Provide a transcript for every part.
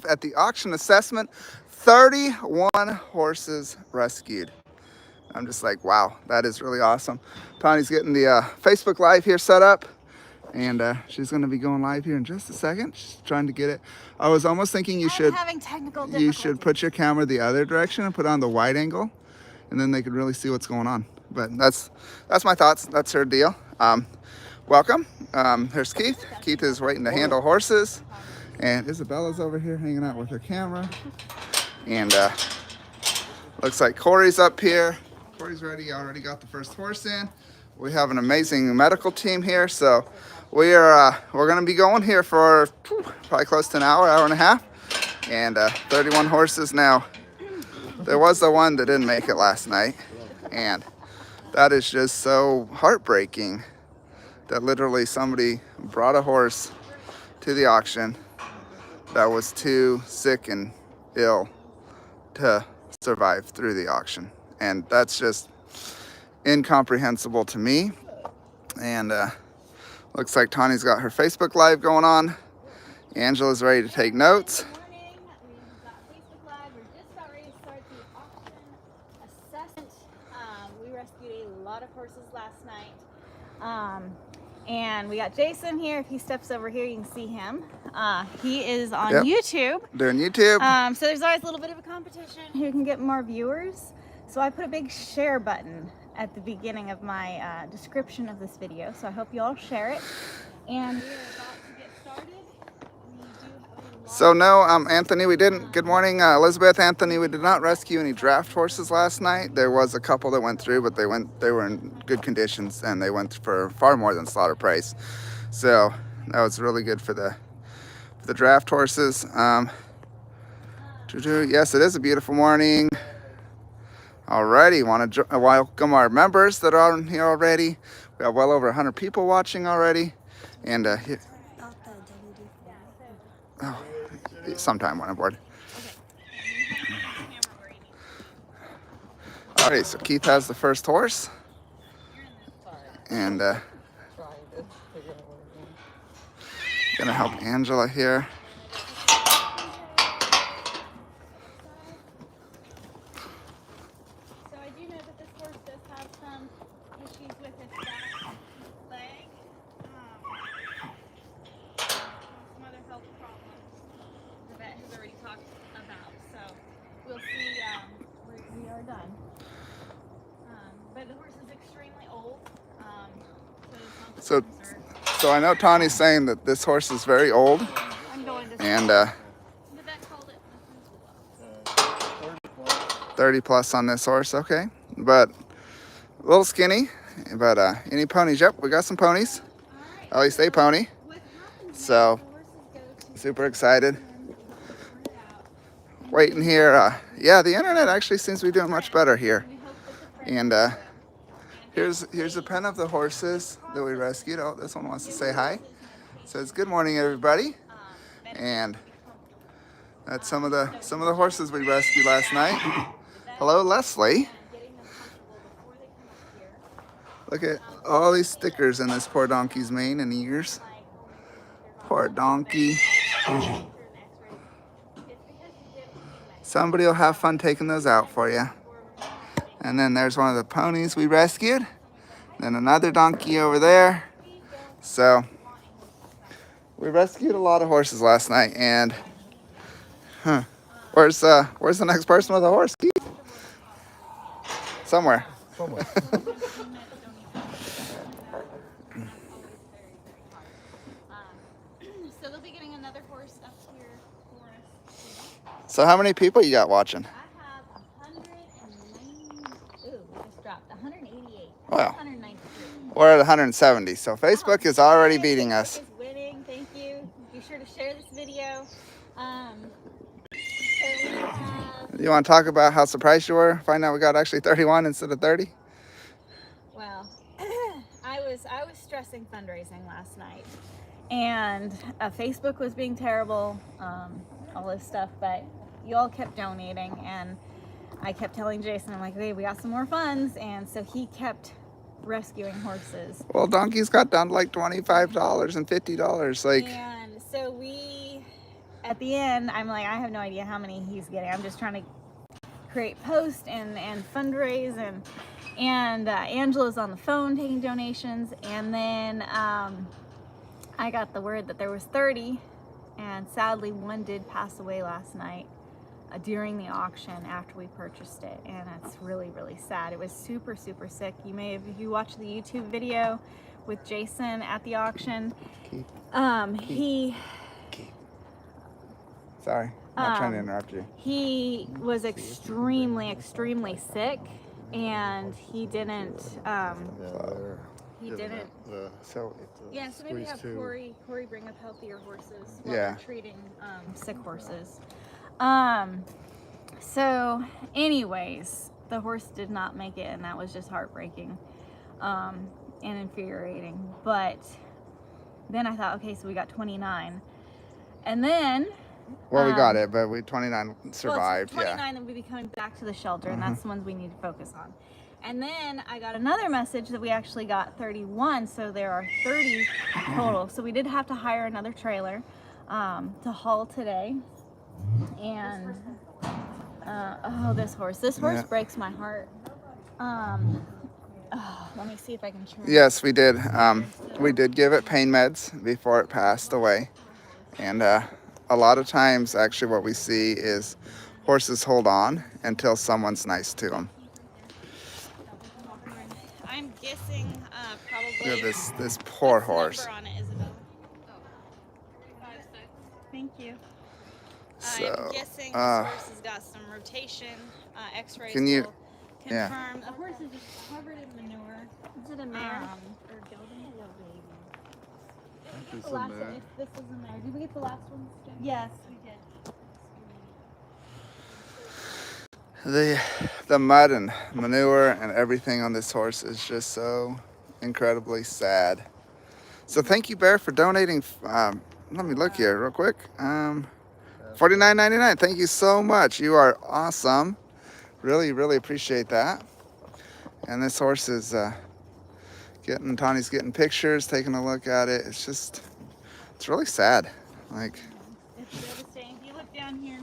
at the auction assessment. 31 horses rescued. I'm just like, wow, that is really awesome. Tawny's getting the Facebook Live here set up, and she's going to be going live here in just a second. She's trying to get it. I was almost thinking you should put your camera the other direction and put it on the wide angle, and then they could really see what's going on. But that's my thoughts. That's her deal. Welcome. There's Keith. Keith is waiting to handle horses, and Isabella's over here hanging out with her camera. And looks like Corey's up here. Corey's ready. Already got the first horse in. We have an amazing medical team here, so we're going to be going here for probably close to an hour and a half, and 31 horses now. There was the one that didn't make it last night, and that is just so heartbreaking that literally somebody brought a horse to the auction that was too sick and ill to survive through the auction. And that's just incomprehensible to me. And looks like Tawny's got her Facebook Live going on. Angela's ready to take notes. Good morning. We've got Facebook Live. We're just about ready to start the auction assessment. We rescued a lot of horses last night. And we got Jason here. If he steps over here, you can see him. He is on YouTube. Doing YouTube. So there's always a little bit of a competition who can get more viewers. So I put a big share button at the beginning of my description of this video. So I hope you all share it. And we're about to get started. We do have a lot. So no, Anthony, we didn't. Good morning, Elizabeth. Anthony, we did not rescue any draft horses last night. There was a couple that went through, but they were in good conditions, and they went for far more than slaughter price. So that was really good for the draft horses. Yes, it is a beautiful morning. Alrighty, want to welcome our members that are on here already. We have well over 100 people watching already, and here. Oh, sometime when I'm bored. Alright, so Keith has the first horse, and gonna help Angela here. So I do know that this horse does have some issues with his back leg. Some other health problems the vet has already talked about. So we'll see when we are done. But the horse is extremely old. So I know Tawny's saying that this horse is very old, and the vet called it 30 plus on this horse. Okay, but a little skinny. But any ponies? Yep, we got some ponies. At least a pony. So super excited. Waiting here. Yeah, the internet actually seems to be doing much better here. And here's a pen of the horses that we rescued. Oh, this one wants to say hi. It says good morning, everybody. And that's some of the horses we rescued last night. Hello, Leslie. Look at all these stickers in this poor donkey's mane and ears. Poor donkey. Somebody will have fun taking those out for you. And then there's one of the ponies we rescued. Then another donkey over there. So we rescued a lot of horses last night. And where's the next person with a horse? Keith? Somewhere. So they'll be getting another horse up here for us. So how many people you got watching? I have 190. Ooh, we just dropped 188. Wow. 193. We're at 170. So Facebook is already beating us. Facebook is winning. Thank you. Be sure to share this video. You want to talk about how surprised you were? Find out we got actually 31 instead of 30? Well, I was stressing fundraising last night, and Facebook was being terrible, all this stuff, but you all kept donating, and I kept telling Jason, I'm like, hey, we got some more funds, and so he kept rescuing horses. Well, donkeys got down to like $25 and $50. Like, and so we at the end, I'm like, I have no idea how many he's getting. I'm just trying to create posts and fundraise, and Angela's on the phone taking donations, and then I got the word that there was 30, and sadly one did pass away last night during the auction after we purchased it, and that's really, really sad. It was super, super sick. You may have, if you watched the YouTube video with Jason at the auction, Sorry, I'm not trying to interrupt you. He was extremely, extremely sick, and he didn't. So maybe have Corey bring up healthier horses while we're treating sick horses. So anyways, the horse did not make it, and that was just heartbreaking and infuriating. But then I thought, okay, so we got 29, and then well, we got it, but 29 survived. 29 that will be coming back to the shelter, and that's the ones we need to focus on. And then I got another message that we actually got 31, so there are 30 total. So we did have to hire another trailer to haul today. And oh, this horse breaks my heart. Let me see if I can turn. Yes, we did. We did give it pain meds before it passed away, and a lot of times, actually, what we see is horses hold on until someone's nice to them. I'm guessing probably. Look at this poor horse. On it, Isabel? Thank you. So, I'm guessing this horse has got some rotation. X-rays will confirm. The horse is just covered in manure. Is it a mare? Or gelding? It's the last one, if this is a mare. Did we get the last one? Yes, we did. The mud and manure and everything on this horse is just so incredibly sad. So thank you, Bear, for donating. Let me look here real quick. $49.99. Thank you so much. You are awesome. Really, really appreciate that. And this horse is Tawny's getting pictures, taking a look at it. It's really sad. Like, it's devastating. If you look down here,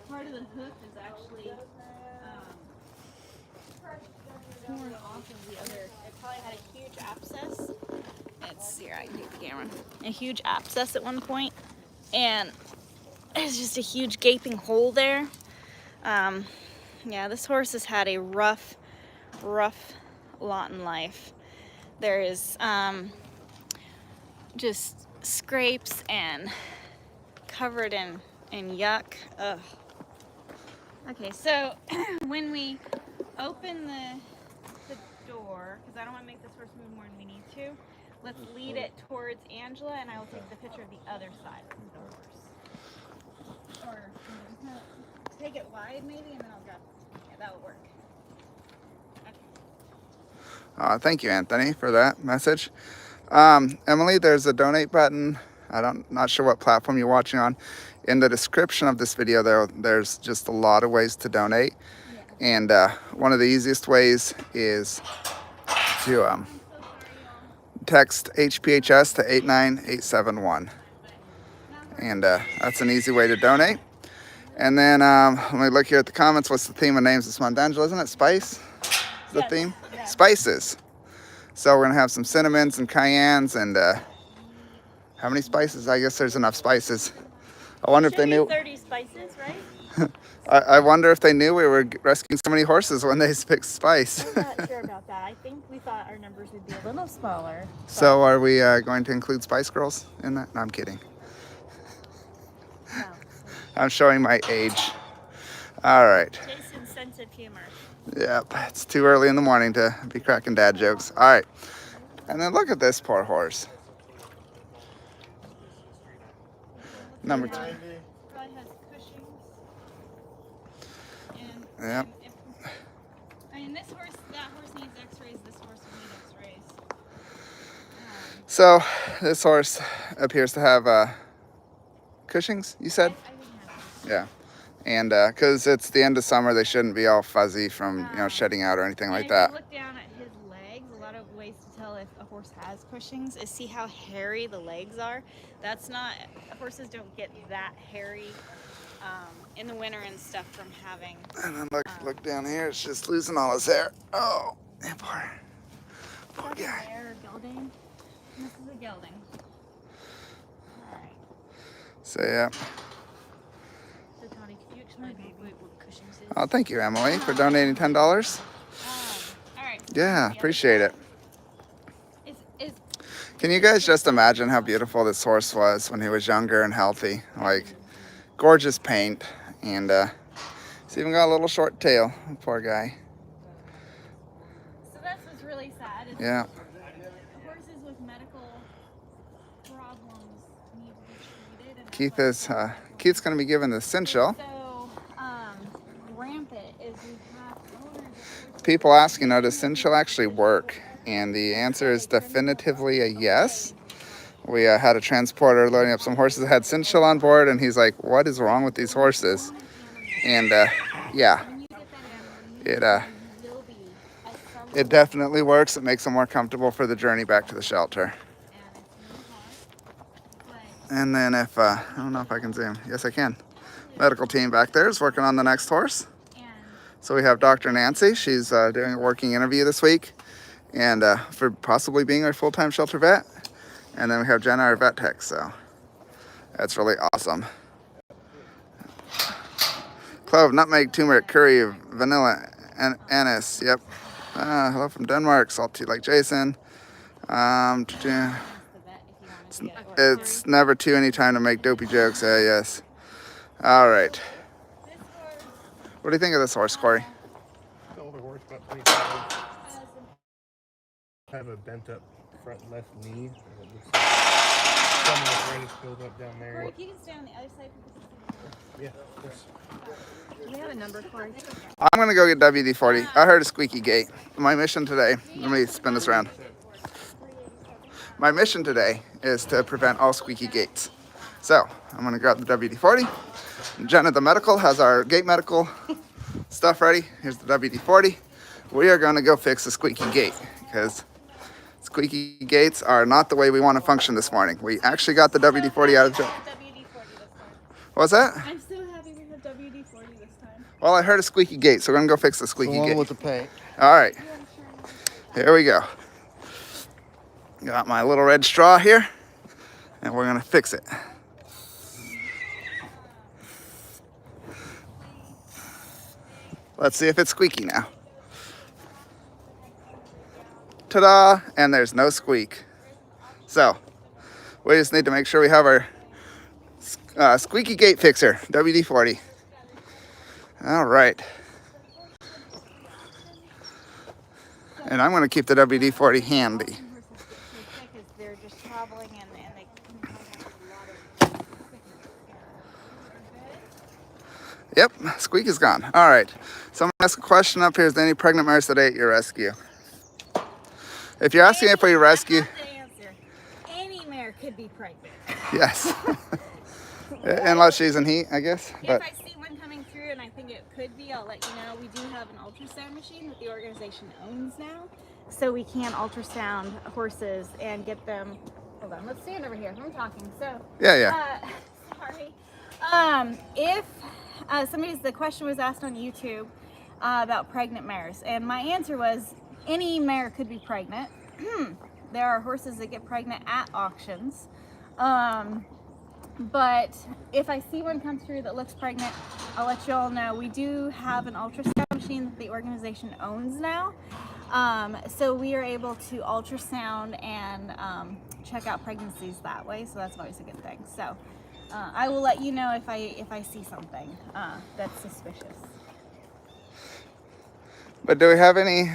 part of the hoof is actually torn off of the other. It probably had a huge abscess. It's here, I can take the camera. A huge abscess at one point, and it's just a huge gaping hole there. Yeah, this horse has had a rough lot in life. There is just scrapes and covered in yuck. Ugh. Okay, so when we open the door, because I don't want to make this horse move more than we need to, let's lead it towards Angela, and I will take the picture of the other side of the horse. Or take it wide maybe, and then I'll drop it. Yeah, that will work. thank you, Anthony, for that message. Emily, there's a donate button. Not sure what platform you're watching on. In the description of this video, there's just a lot of ways to donate. Yeah. And one of the easiest ways is to text HPHS to 89871. And that's an easy way to donate. And then let me look here at the comments. What's the theme of names this month? Angela, isn't it Spice? Is the theme? Yeah. Spices. So we're going to have some cinnamons and cayennes and how many spices? I guess there's enough spices. I wonder if they knew. 30 spices, right? I wonder if they knew we were rescuing so many horses when they picked spice. I'm not sure about that. I think we thought our numbers would be a little smaller. So are we going to include Spice Girls in that? No, I'm kidding. No. I'm showing my age. All right. Jason's sense of humor. Yep, it's too early in the morning to be cracking dad jokes. All right. And then look at this poor horse. Number 2. Probably has Cushing's. Yep. I mean, that horse needs x-rays, this horse will need x-rays. So this horse appears to have Cushing's, you said? I think that's Yeah. And because it's the end of summer, they shouldn't be all fuzzy from shedding out or anything like that. If you look down at his legs, a lot of ways to tell if a horse has Cushing's is see how hairy the legs are. That's not, horses don't get that hairy in the winter and stuff from having. And then look down here, it's just losing all his hair. Oh, yeah, poor That's guy. a bear gelding. This is a gelding. All right. So yeah. So Tony, could you explain what Cushing's is? Oh, thank you, Emily, for donating $10. All right. Yeah, appreciate it. Is Can you guys just imagine how beautiful this horse was when he was younger and healthy? Like, gorgeous paint, and he's even got a little short tail. Poor guy. So that's what's really sad. Is Yeah. horses with medical problems need to be treated. And Keith's going to be given the Cinchel. so rampant is we have owners of People ask, does Cinchel actually work? And the answer is definitively a yes. We had a transporter loading up some horses that had Cinchel on board, and he's like, what is wrong with these horses? And yeah, it definitely works. It makes them more comfortable for the journey back to the shelter. And then if, I don't know if I can zoom. Yes, I can. Medical team back there is working on the next horse. So we have Dr. Nancy. She's doing a working interview this week, and for possibly being our full-time shelter vet. And then we have Jenna, our vet tech, so that's really awesome. Clove, nutmeg, turmeric, curry, vanilla, and anise. Yep. Hello from Denmark. Salty like Jason. It's never too any time to make dopey jokes. Yes. All right. What do you think of this horse, Corey? The older horse, about 20 pounds. Have a bent up front left knee. And it looks like some of the drainage build up down there. Corey, if you can stay on the other side. Yeah, of course. Do we have a number, Corey? I'm going to go get WD-40. I heard a squeaky gate. My mission today, let me spin this around. My mission today is to prevent all squeaky gates. So I'm going to grab the WD-40. Jenna, the medical, has our gate medical stuff ready. Here's the WD-40. We are going to go fix the squeaky gate because squeaky gates are not the way we want to function this morning. We actually got the WD-40 out of the... What's that? I'm so happy we have WD-40 this time. Well, I heard a squeaky gate, so we're going to go fix the squeaky The one gate. with the paint. All right. Here we go. Got my little red straw here, and we're going to fix it. Let's see if it's squeaky now. Ta-da! And there's no squeak. So, we just need to make sure we have our squeaky gate fixer, WD-40. All right. And I'm going to keep the WD-40 handy. They're just traveling and they come in contact with a lot of sickness. Yep, squeak is gone. All right. So I'm going to ask a question up here. Is there any pregnant mares today at your rescue? If you're asking if we rescue... I have to answer. Any mare could be pregnant. Yes. Unless she's in heat, I guess. But If I see one coming through and I think it could be, I'll let you know. We do have an ultrasound machine that the organization owns now. So we can ultrasound horses and get them... Hold on, let's stand over here. I'm talking. So... yeah. Sorry. If the question was asked on YouTube about pregnant mares, and my answer was any mare could be pregnant. There are horses that get pregnant at auctions. But if I see one come through that looks pregnant, I'll let you all know. We do have an ultrasound machine that the organization owns now. So we are able to ultrasound and check out pregnancies that way. So that's always a good thing. So I will let you know if I see something that's suspicious. But do we have any,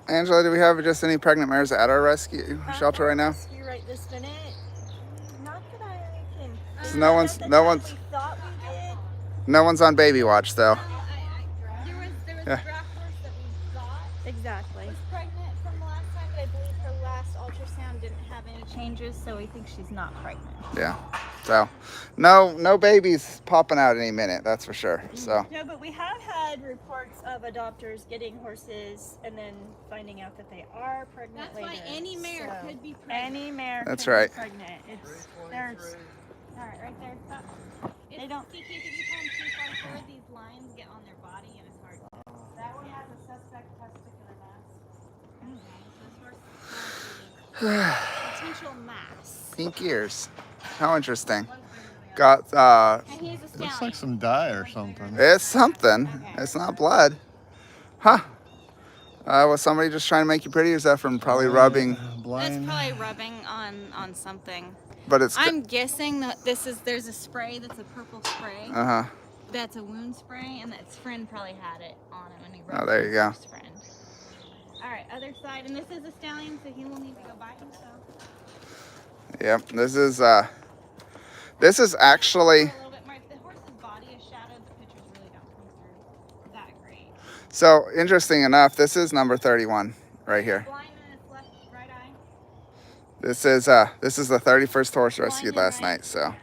Angela, do we have just any pregnant mares at our rescue shelter right now? Rescue right this minute. Not that I can. So no one's We thought we did. no one's on baby watch though. There was Yeah. a draft horse that we thought exactly was pregnant from the last time, but I believe her last ultrasound didn't have any changes, so we think she's not pregnant. Yeah. So no babies popping out any minute, that's for sure. So No, but we have had reports of adopters getting horses and then finding out that they are pregnant. That's later. Why any mare could be pregnant. Any mare That's could right. be pregnant. It's there's all right there. Stop. They don't. If you come too far forward, these lines get on their body and it's hard. That one has a suspect testicular mass. Potential mass. pink ears. How interesting. Got And he's a Looks like some dye or something. it's something. It's not blood. Huh. Was somebody just trying to make you pretty, or is that from probably rubbing? That's probably rubbing on something. But it's I'm guessing that there's a spray that's a purple spray. That's a wound spray, and that friend probably had it on him when he rubbed. Oh, there you go. His friend. All right, other side, and this is a stallion, so he will need to go by himself. Yep, this is actually. A little bit more. If the horse's body is shadowed, the pictures really don't come through that great. So interesting enough, this is number 31 right here. Blind in his left right eye. This is the 31st horse rescued last night. So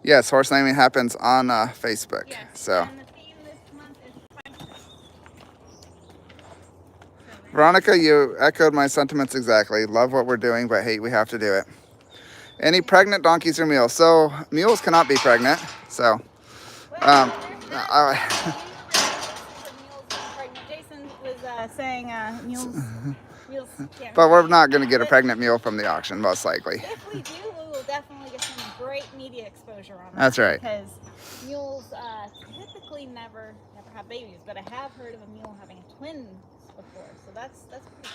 yes, horse naming happens on Facebook. Yes, so and the theme this month is Pasture. Veronica, you echoed my sentiments exactly. Love what we're doing, but hate we have to do it. Any pregnant donkeys or mules? So mules cannot be pregnant. So Jason was saying mules can't. but we're not going to get a pregnant mule from the auction, most likely. If we do, we will definitely get some great media exposure on that. That's right. Because mules typically never have babies, but I have heard of a mule having twins before, so that's pretty cool.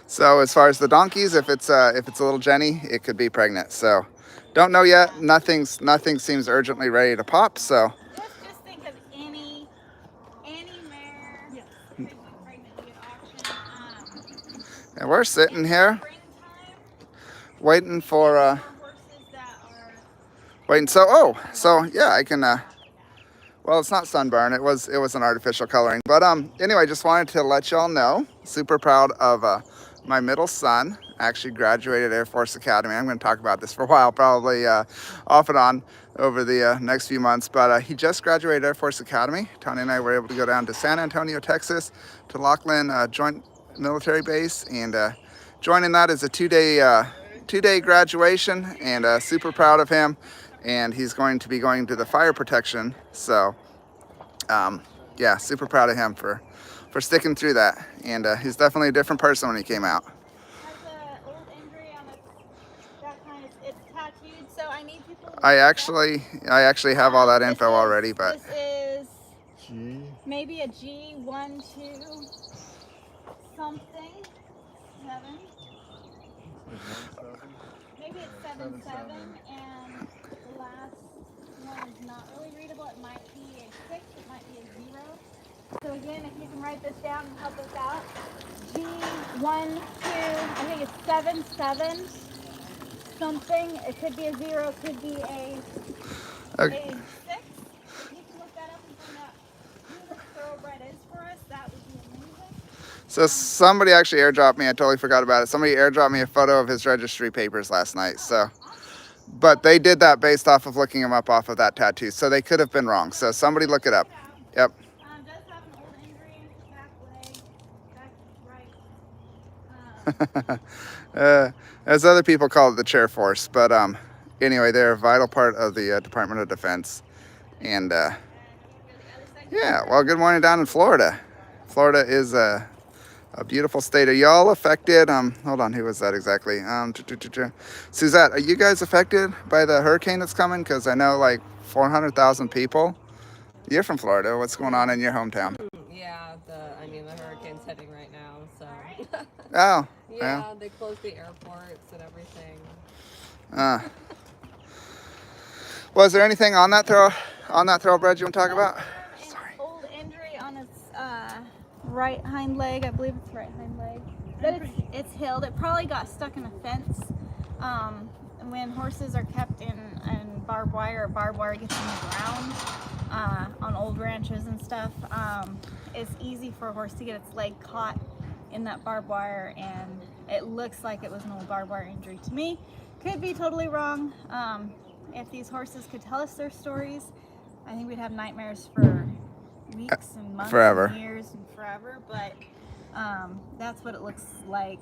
So as far as the donkeys, if it's a little Jenny, it could be pregnant. So don't know yet. Nothing seems urgently ready to pop. So Just think of any mare that could be pregnant to get auctioned. and we're sitting here Springtime, waiting for horses that are waiting. So yeah, I can. Well, it's not sunburn. It was an artificial coloring. But anyway, just wanted to let y'all know. Super proud of my middle son. Actually graduated Air Force Academy. I'm going to talk about this for a while, probably off and on over the next few months. But he just graduated Air Force Academy. Tony and I were able to go down to San Antonio, Texas, to Laughlin Joint Military Base, and joining that is a two-day graduation, and super proud of him. And he's going to be going to the fire protection. So, yeah, super proud of him for sticking through that. And he's definitely a different person when he came out. has an old injury on its back behind. It's tattooed, so I need people to I actually have all that info already, but this is G. maybe a G12 something 7. Maybe it's 77, and the last one is not really readable. It might be a 6, it might be a 0. So again, if you can write this down and help us out, G12, I think it's 77 something. It could be a 0, it could be a 6. okay. If you can look that up and find out who this thoroughbred is for us, that would be amazing. So somebody actually airdropped me. I totally forgot about it. Somebody airdropped me a photo of his registry papers last night. So, but they did that based off of looking him up off of that tattoo. So they could have been wrong. So somebody look it up. Yep. Does have an old injury in his back leg, back right. As other people call it, the chair force. But anyway, they're a vital part of the Department of Defense. And yeah, well, good morning down in Florida. Florida is a beautiful state. Are y'all affected? Hold on, who was that exactly? Suzette, are you guys affected by the hurricane that's coming? Because I know like 400,000 people. You're from Florida. What's going on in your hometown? Yeah, the hurricane's hitting right now, so. Oh. Yeah, they closed the airports and everything. Was there anything on that thoroughbred you want to talk about? Sorry. Old injury on its right hind leg. I believe it's right hind leg. But it's healed. It probably got stuck in a fence. When horses are kept in barbed wire gets in the ground on old ranches and stuff, it's easy for a horse to get its leg caught in that barbed wire, and it looks like it was an old barbed wire injury to me, Could be totally wrong. If these horses could tell us their stories, I think we'd have nightmares for weeks and months Forever. and years and forever. But that's what it looks like.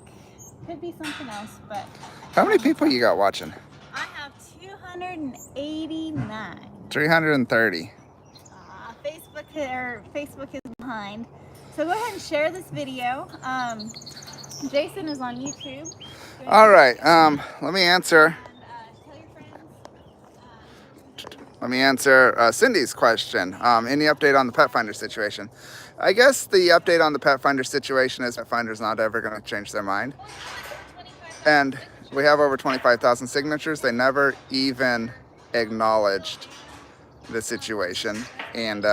Could be something else, but How many people you got watching? I have 289. 330. Facebook is behind. So go ahead and share this video. Jason is on YouTube. All right. Let me answer. Tell your friends. Let me answer Cindy's question. Any update on the pet finder situation? I guess the update on the pet finder situation is pet finder's not ever going to change their mind. And we have over 25,000 signatures. They never even acknowledged the situation. And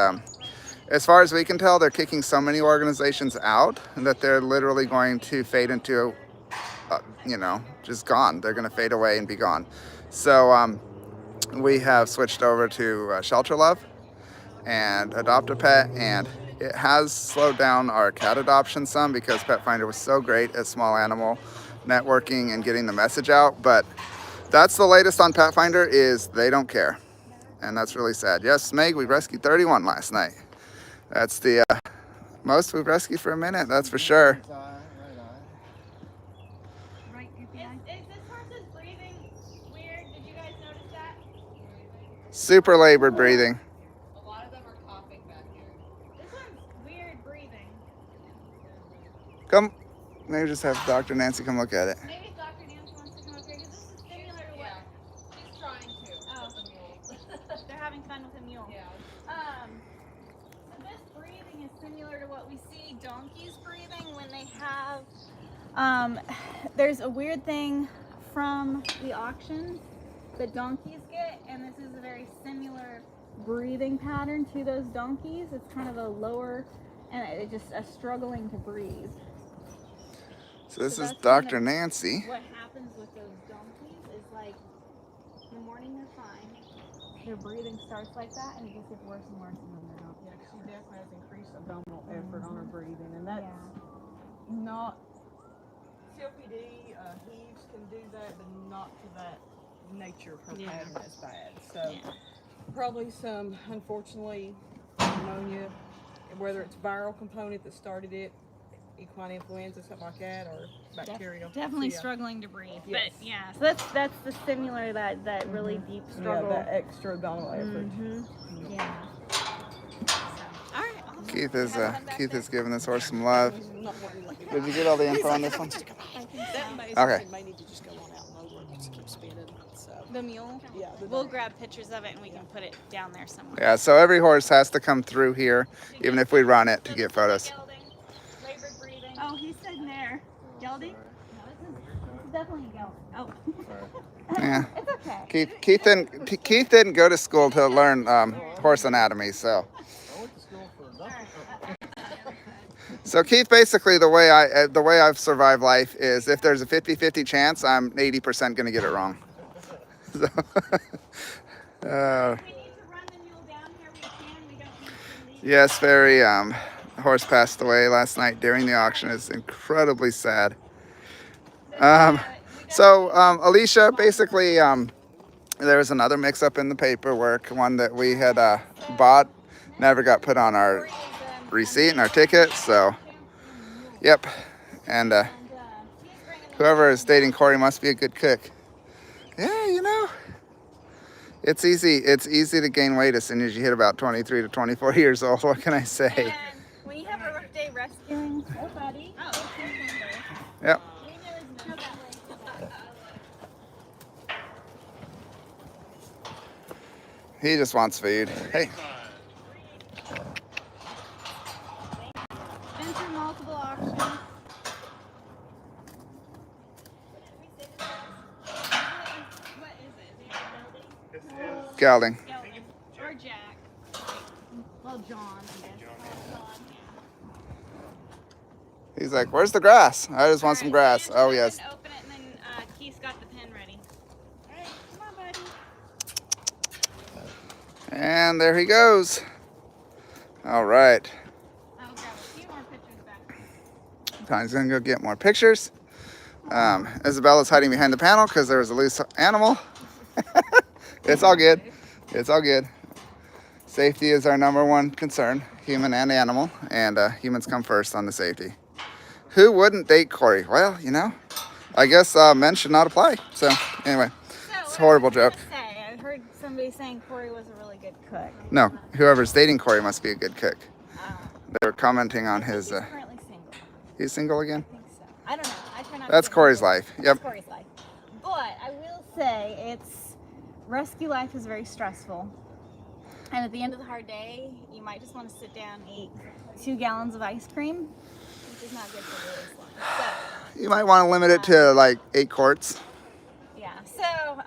as far as we can tell, they're kicking so many organizations out that they're literally going to fade into, just gone. They're going to fade away and be gone. So we have switched over to Shelter Love and Adopt a Pet, and it has slowed down our cat adoption some because Pet Finder was so great at small animal networking and getting the message out. But that's the latest on Pet Finder, is they don't care, and that's really sad. Yes, Meg, we rescued 31 last night. That's the most we've rescued for a minute, that's for sure. Is this horse's breathing weird? Did you guys notice that? Super labored breathing. A lot of them are coughing back here. This one's weird breathing. Come, maybe just have Dr. Nancy come look at it. Maybe Dr. Nancy wants to come up here because this is similar to what? She's trying to. Oh. With the mule. They're having fun with a mule. Yeah. So this breathing is similar to what we see donkeys breathing when they have. There's a weird thing from the auctions that donkeys get, and this is a very similar breathing pattern to those donkeys. It's kind of a lower, and it's just a struggling to breathe. So this So is that's Dr. kind of Nancy. What happens with those donkeys is, like, in the morning they're fine. Their breathing starts like that, and it just gets worse and worse, and then they're not. Yeah, she definitely has increased abdominal effort on her breathing, and that's not COPD. Heaves can do that, but not to that nature of her pattern as bad. So probably some, unfortunately, pneumonia, whether it's viral component that started it, equine influenza, something like that, or bacterial. Definitely So, struggling to breathe. Yes. But yeah, so that's the similar, that really deep struggle. Yeah, that extra abdominal effort. Yeah. All right. Awesome. Keith is giving this horse some love. Did you get all the info on this one? Okay. May need to just go on out and over it to keep spinning. So. The mule. Yeah. We'll grab pictures of it and we can put it down there somewhere. Yeah, so every horse has to come through here, even if we run it, to get photos. Labored breathing. Oh, he's sitting there. Gelding? No, this is definitely a gelding. Oh. Yeah. It's okay. Keith didn't go to school to learn horse anatomy, so. So Keith, basically the way I've survived life is if there's a 50-50 chance, I'm 80% gonna get it wrong. So, We need to run the mule down here. We can. We don't need Cindy. yes, very. Horse passed away last night during the auction. It's incredibly sad. So Alicia, basically, there was another mix-up in the paperwork. One that we had bought never got put on our receipt and our ticket. So, yep. And whoever is dating Corey must be a good cook. Yeah, you know, it's easy. It's easy to gain weight as soon as you hit about 23 to 24 years old. What can I say? And when you have a rough day rescuing, oh buddy. Oh, Yep. we know that way. He just wants food. Hey. Been through multiple auctions. What is it? Gelding. Gelding. Or Jack. Well, John, I guess. John, yeah. He's like, where's the grass? I just want some grass. Oh, yes. Open it, and then Keith's got the pen ready. All right, come on, buddy. And there he goes. All right. I'll grab a few more pictures back. Time's gonna go get more pictures. Isabella's hiding behind the panel because there was a loose animal. It's all good. It's all good. Safety is our #1 concern, human and animal, and humans come first on the safety. Who wouldn't date Corey? Well, you know, I guess men should not apply. So anyway, it's a horrible joke. I heard somebody saying Corey was a really good cook. No, whoever's dating Corey must be a good cook. They were commenting on his. He's currently single. He's single again? I think so. I don't know. I try not That's to Corey's life. Yep. That's Corey's life. But I will say rescue life is very stressful. And at the end of the hard day, you might just want to sit down and eat 2 gallons of ice cream, which is not good for your waistline. So, You might want to limit it to like 8 quarts. yeah. So,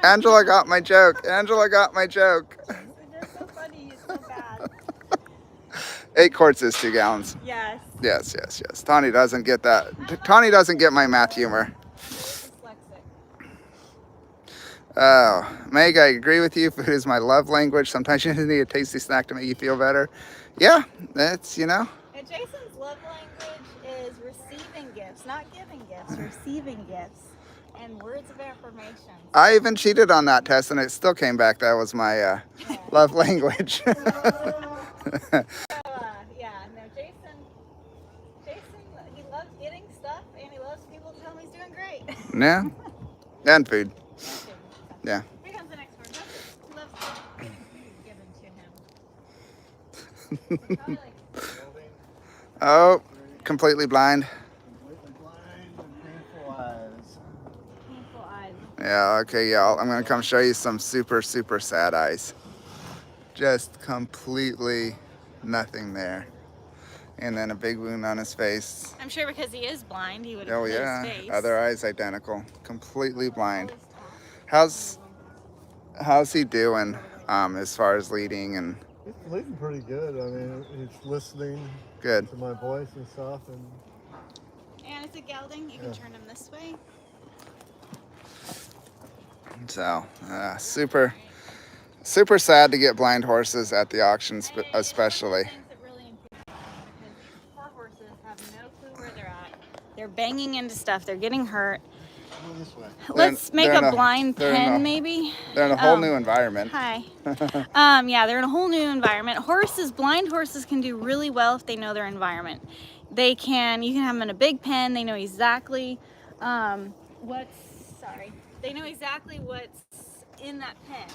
Angela got my joke. Angela got my joke. It's so funny. It's so bad. 8 quarts is 2 gallons. Yes. Yes, yes, yes. Tawny doesn't get that. Tawny doesn't get my math humor. Dyslexic. Oh, Meg, I agree with you. Food is my love language. Sometimes you need a tasty snack to make you feel better. Yeah, that's, you know. And Jason's love language is receiving gifts, not giving gifts, receiving gifts and words of affirmation. I even cheated on that test and it still came back. That was my love language. Yeah, no, Jason, he loves getting stuff and he loves people to tell him he's doing great. Yeah, and food. Yeah. Here comes the next one. He loves getting food given to him. Oh, completely blind. Completely blind and painful eyes. Painful eyes. Yeah, okay, y'all. I'm going to come show you some super, super sad eyes. Just completely nothing there. And then a big wound on his face. I'm sure because he is blind, he would have Oh, hit yeah. his face. Other eyes identical. Completely blind. How's he doing as far as leading and He's leading pretty good. I mean, he's listening good? to my voice and stuff. And it's a gelding. You can turn him this way. So, super, super sad to get blind horses at the auctions, especially. Poor horses have no clue where they're at. They're banging into stuff. They're getting hurt. Go this way. Let's make they're in a blind they're in pen, a- maybe. They're in a whole new environment. Hi. Yeah, they're in a whole new environment. Blind horses can do really well if they know their environment. You can have them in a big pen. They know exactly they know exactly what's in that pen.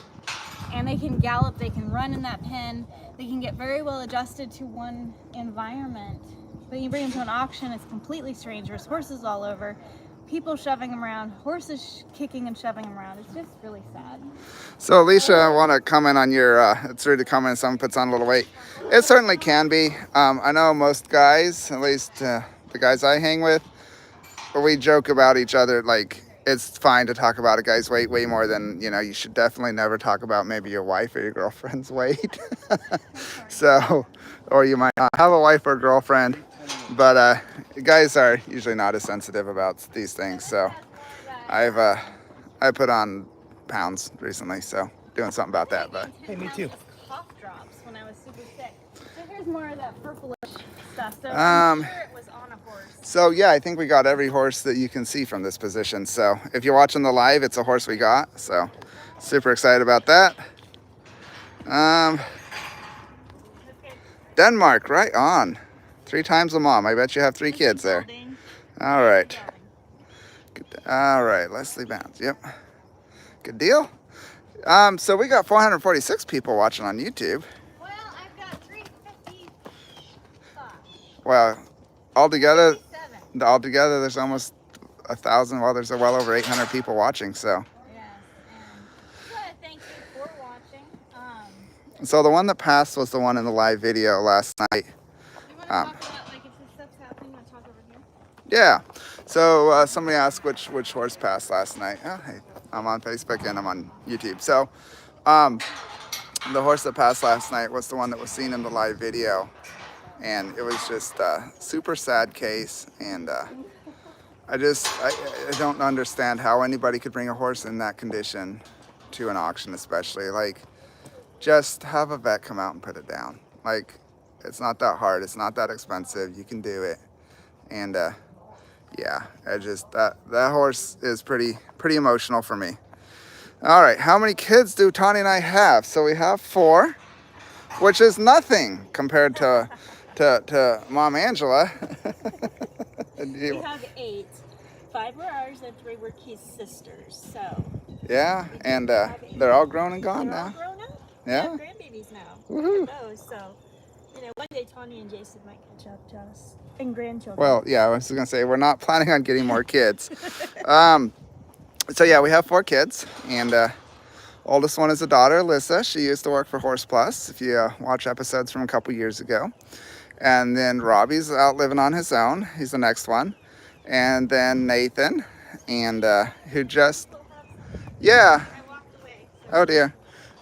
And they can gallop, they can run in that pen. They can get very well adjusted to one environment. But you bring them to an auction, it's completely strange. There's horses all over. People shoving them around, horses kicking and shoving them around. It's just really sad. So, Alicia, I want to comment on your, it's rude to comment if someone puts on a little weight. It certainly can be. I know most guys, at least the guys I hang with, we joke about each other. Like, it's fine to talk about a guy's weight way more than, you know, you should definitely never talk about maybe your wife or your girlfriend's weight. So, or you might not have a wife or a girlfriend. But guys are usually not as sensitive about these things. So I put on pounds recently, so doing something about that. But Hey, me too. Cough drops when I was super sick. So here's more of that purplish stuff. So Um, I'm sure it was on a horse. so yeah, I think we got every horse that you can see from this position. So if you're watching the live, it's a horse we got. So super excited about that. Denmark, right on. 3 times a mom. I bet you have 3 kids there. All right. All right, Leslie Bounds. Yep. Good deal. So we got 446 people watching on YouTube. Well, I've got 355. Well, altogether there's almost 1,000. Well, there's well over 800 people watching. So. Yes, and thank you for watching. So the one that passed was the one in the live video last night. You want to talk about like if this stuff's happening? You want to talk over here? Yeah. So somebody asked which horse passed last night. Oh, hey, I'm on Facebook and I'm on YouTube. So the horse that passed last night was the one that was seen in the live video. And it was just a super sad case. And I don't understand how anybody could bring a horse in that condition to an auction, especially. Like, just have a vet come out and put it down. Like, it's not that hard. It's not that expensive. You can do it. And Yeah, I just that horse is pretty emotional for me. All right, how many kids do Tawny and I have? So we have 4, which is nothing compared to Mom Angela. We have 8. 5 were ours and 3 were Keith's sisters. So Yeah, and they're all grown and gone now. They're all grown up. Yeah. We have grandbabies now. Woohoo. Look at those. So, one day Tawny and Jason might catch up to us. And grandchildren. Well, yeah, I was gonna say we're not planning on getting more kids. So yeah, we have 4 kids, and oldest one is a daughter, Alyssa. She used to work for Horse Plus, if you watch episodes from a couple years ago. And then Robbie's out living on his own. He's the next one. And then Nathan, and who just, yeah. I walked away. Oh dear.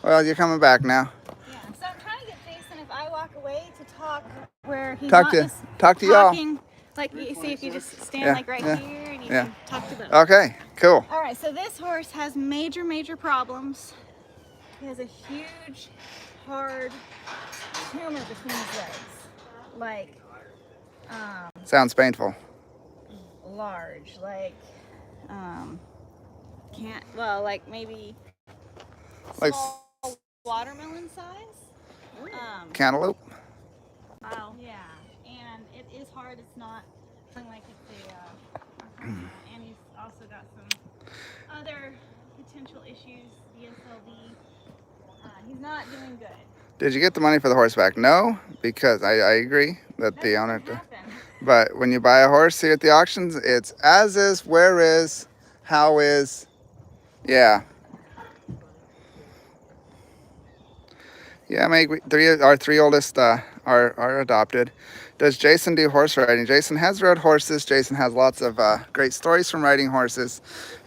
Well, you're coming back now. Yeah. So I'm trying to get Jason, if I walk away, to talk where he's Talk not to- just talk to y'all. talking. Like, you see, if you just stand Yeah, like right yeah, here and you yeah. can talk to them. Okay, cool. All right, so this horse has major problems. He has a huge, hard tumor between his legs. Like, Sounds painful. large, like, like maybe Like small watermelon size. cantaloupe. Wow. Yeah, and it is hard. It's not something like it's and he's also got some other potential issues, Dsld. He's not doing good. Did you get the money for the horse back? No, because I agree that the owner. Happen. But when you buy a horse here at the auctions, it's as is, where is, how is. Yeah. Yeah, our 3 oldest are adopted. Does Jason do horse riding? Jason has rode horses. Jason has lots of great stories from riding horses.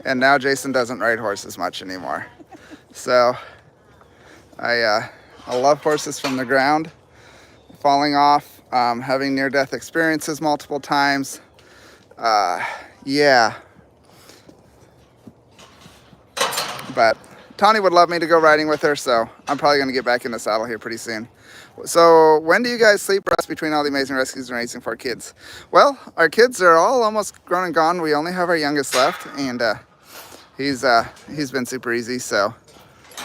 And now Jason doesn't ride horses much anymore. So I love horses from the ground. Falling off, having near-death experiences multiple times. Yeah. But Tawny would love me to go riding with her, so I'm probably going to get back in the saddle here pretty soon. So when do you guys sleep rest between all the amazing rescues and raising 4 kids? Well, our kids are all almost grown and gone. We only have our youngest left, and he's been super easy. So,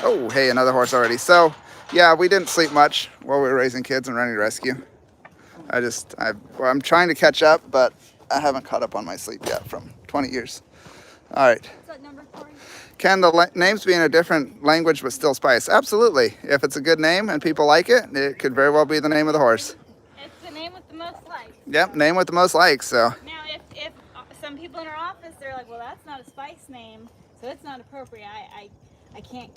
oh, hey, another horse already. So, yeah, we didn't sleep much while we were raising kids and running a rescue. I'm trying to catch up, but I haven't caught up on my sleep yet from 20 years. All right. Is that number 4? Can the names be in a different language but still spice? Absolutely. If it's a good name and people like it, it could very well be the name of the horse. It's the name with the most likes. Yep, name with the most likes. So Now, if some people in our office, they're like, well, that's not a spice name, so it's not appropriate. I can't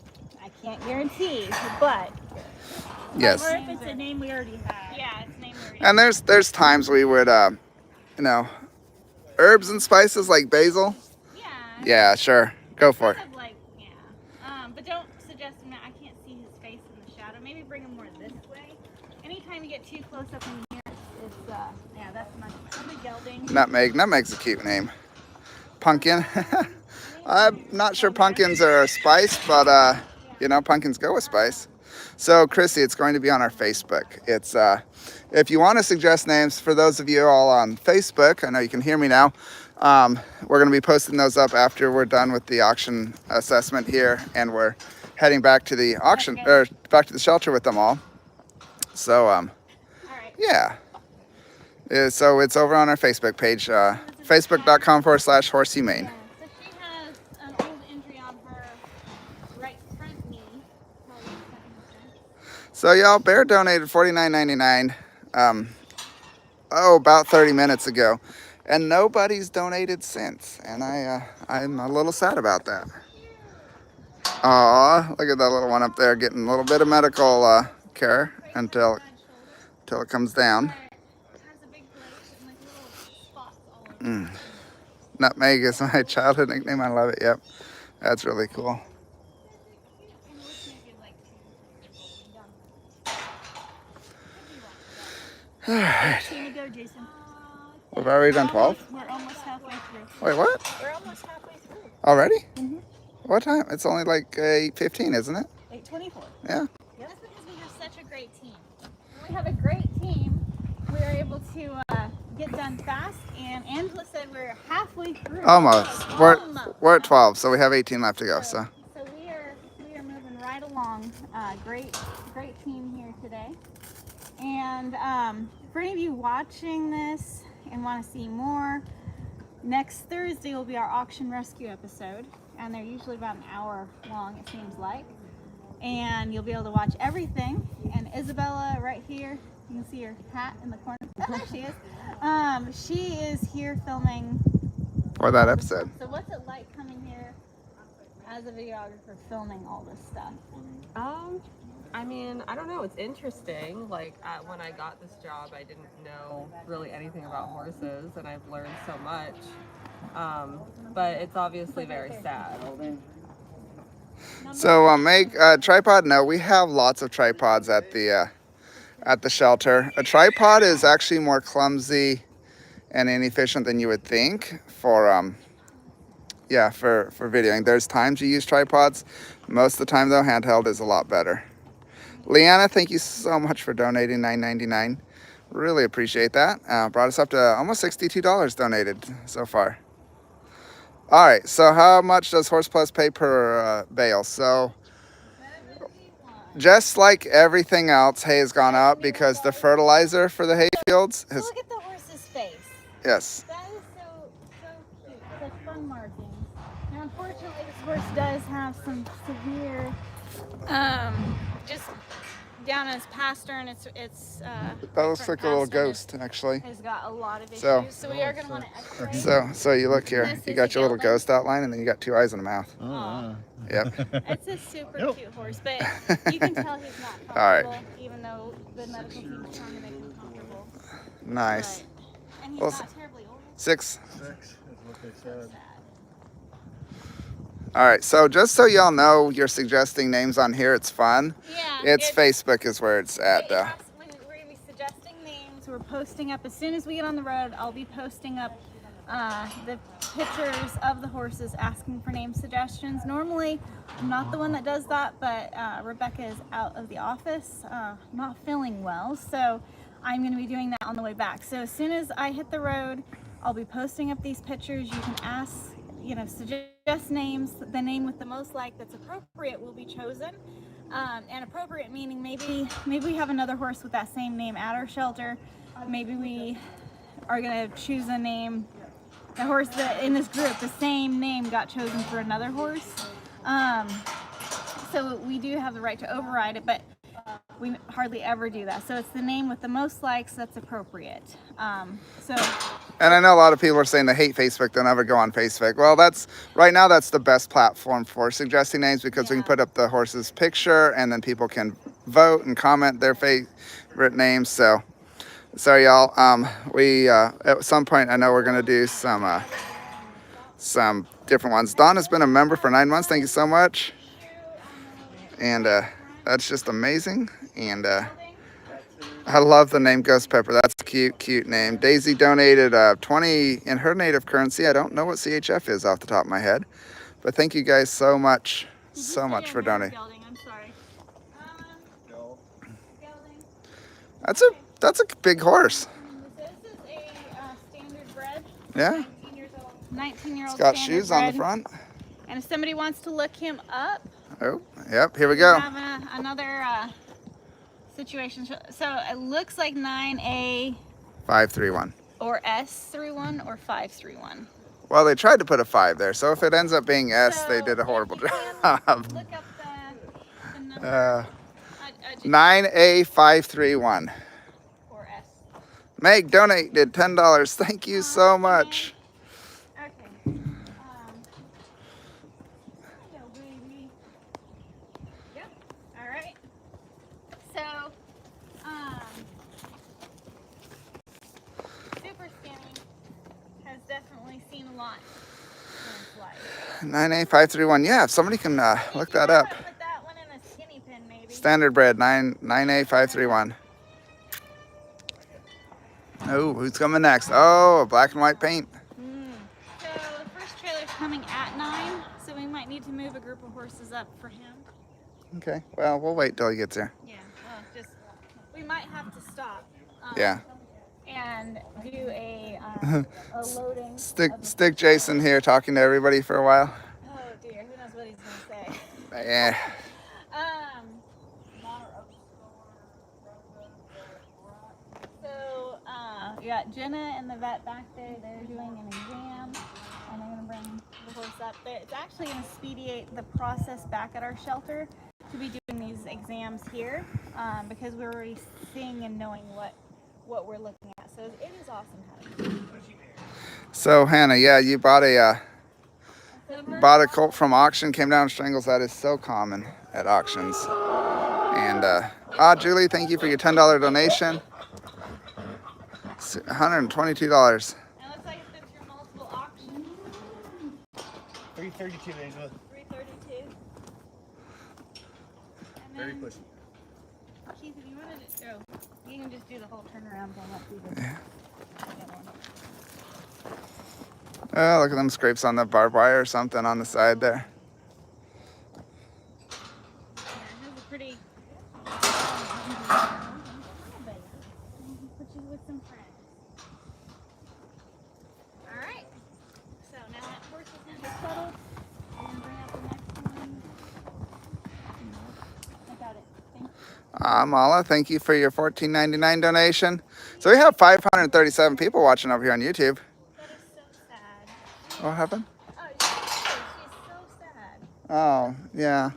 guarantee, but yes. or if it's a name we already have. Yeah, it's a name we already And there's times we would herbs and spices like basil. Yeah. Yeah, sure. Go for it. Kind of like, yeah. But don't suggest him. I can't see his face in the shadow. Maybe bring him more this way. Anytime you get too close up in here, it's yeah, that's not probably gelding. Nutmeg. Nutmeg's a cute name. Pumpkin. I'm not sure pumpkins are a spice, but pumpkins go with spice. So Chrissy, it's going to be on our Facebook. It's if you want to suggest names, for those of you all on Facebook, I know you can hear me now. We're going to be posting those up after we're done with the auction assessment here, and we're heading back to the auction or back to the shelter with them all. So All right. yeah. So it's over on our Facebook page, facebook.com/Horse Humane. Yeah. So she has an old injury on her right front knee. So y'all, Bear donated $49.99 about 30 minutes ago, and nobody's donated since, and I'm a little sad about that. Aw, look at that little one up there getting a little bit of medical care until it comes down. It has a big place and like little spots all over. Nutmeg is my childhood nickname. I love it. Yep, that's really cool. And which maybe like 2 All right, Here you go, Jason. we've already done 12. We're almost halfway through. Wait, what? We're almost halfway through. Already? Mm-hmm. What time? It's only like 8:15, isn't it? 8:24. Yeah. That's because we have such a great team. When we have a great team, we are able to get done fast. And Angela said we're halfway through. Almost. Almost. We're at 12, so we have 18 left to go. So So we are moving right along. Great team here today. And for any of you watching this and want to see more, next Thursday will be our auction rescue episode, and they're usually about an hour long, it seems like. And you'll be able to watch everything. And Isabella right here, you can see her hat in the corner. Oh, there she is. She is here filming for that episode. So what's it like coming here as a videographer filming all this stuff? I mean, I don't know. It's interesting. Like when I got this job, I didn't know really anything about horses, and I've learned so much. But it's obviously very sad. So make tripod. No, we have lots of tripods at the shelter. A tripod is actually more clumsy and inefficient than you would think for for videoing. There's times you use tripods. Most of the time though, handheld is a lot better. Leanna, thank you so much for donating $9.99. Really appreciate that. Brought us up to almost $62 donated so far. All right, so how much does Horse Plus pay per bale? So just like everything else, hay has gone up because the fertilizer for the hay fields has... Look at the horse's face. Yes. That is so cute. Such fun markings. Now, unfortunately, this horse does have some severe, just down in his pasture, and it's That looks like a little ghost, actually. Has got a lot of issues, So we are going to want to x-ray. So you look here. You got your little ghost outline, and then you got two eyes in the mouth. Oh. Yep. It's a super cute horse, but you can tell he's not comfortable, All right. even though the medical team is trying to make him comfortable. Nice. But, and he's Well, not terribly old. 6. 6 is what they said. All right, so just so y'all know, you're suggesting names on here. It's fun. Yeah. It's Facebook is where it's at. We're going to be suggesting names. We're posting up as soon as we get on the road. I'll be posting up the pictures of the horses, asking for name suggestions. Normally, I'm not the one that does that, but Rebecca is out of the office, not feeling well, so I'm going to be doing that on the way back. So as soon as I hit the road, I'll be posting up these pictures. You can ask, suggest names. The name with the most like that's appropriate will be chosen. And appropriate meaning maybe we have another horse with that same name at our shelter. Maybe we are going to choose a name. The horse that in this group, the same name got chosen for another horse. So we do have the right to override it, but we hardly ever do that. So it's the name with the most likes that's appropriate. And I know a lot of people are saying they hate Facebook, they'll never go on Facebook. Well, right now that's the best platform for suggesting names because we can put up the horse's picture and then people can vote and comment their favorite names. So sorry, y'all. We at some point I know we're gonna do some different ones. Dawn has been a member for 9 months. Thank you so much. And that's just amazing. And I love the name Ghost Pepper. That's a cute name. Daisy donated 20 in her native currency. I don't know what CHF is off the top of my head, but thank you guys so much for donating. I'm sorry. That's a big horse. This is a standard bred. Yeah. 19 years old. 19-year-old. It's got shoes on the front. And if somebody wants to look him up. Oh, yep. Here we go. We have another situation. So it looks like 9A 531. or S31 or 531. Well, they tried to put a 5 there, so if it ends up being S, they did a horrible job. Look up the number. 9A 531. Or S. Meg donated $10. Thank you so much. Okay. Hello, baby. Yep. All right. So, super skinny has definitely seen a lot in its life. 9A 531. Yeah, if somebody can look that up. Put that one in a skinny pen, maybe. Standard bred 9A 531. Oh, who's coming next? Oh, a black and white paint. So the first trailer's coming at 9, so we might need to move a group of horses up for him. Okay, well, we'll wait till he gets here. Yeah, well, we might have to stop. Yeah. and do a loading. Stick Jason here talking to everybody for a while. Oh dear, who knows what he's gonna say? Yeah. So we got Jenna and the vet back there. They're doing an exam, and they're gonna bring the horse up there. It's actually gonna expedite the process back at our shelter to be doing these exams here, because we're already seeing and knowing what we're looking at. So it is awesome having it. So Hannah, yeah, you bought a colt from auction, came down with strangles. That is so common at auctions. And Julie, thank you for your $10 donation. $122. And it looks like it's been through multiple auctions. 332, Angela. 332. And Very then, pushy. Keith, if you wanted to go, you can just do the whole turnaround thing. Let's do this. Yeah. Oh, look at them scrapes on the barbed wire or something on the side there. Yeah, this is a pretty. Put you with some friends. All right. So now that horse is going to be settled, we're going to bring out the next one. I got it. Thank you. Mala, thank you for your $14.99 donation. So we have 537 people watching over here on YouTube. That is so sad. What happened? Oh, she's so sad. Oh, yeah.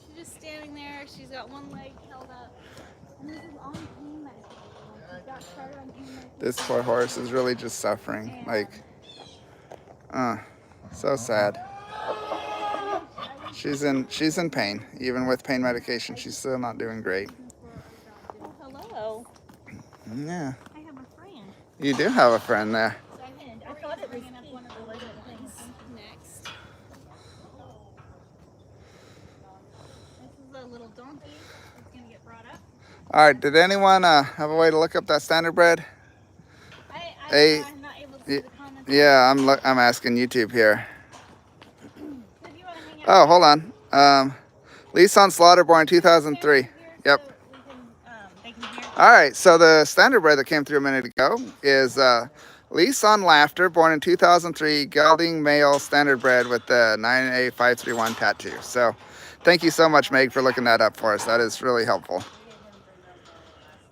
She's just standing there. She's got one leg held up. And this is on pain medication. She's got started on pain medication. This poor horse is really just suffering. Like, so sad. She's in pain. Even with pain medication, she's still not doing great. Oh, hello. Yeah. I have a friend. You do have a friend there. So I thought it was bringing up one of the legend things next. This is a little donkey that's going to get brought up. All right. Did anyone have a way to look up that standardbred? I'm not able to see the comments. Yeah, I'm asking YouTube here. So if you want to hang out Oh, hold on. Lease on Slaughter, born in 2003. here Yep. so they can hear. All right, so the standardbred that came through a minute ago is Lease on Laughter, born in 2003, gelding male standardbred with the 9A531 tattoo. So thank you so much, Meg, for looking that up for us. That is really helpful.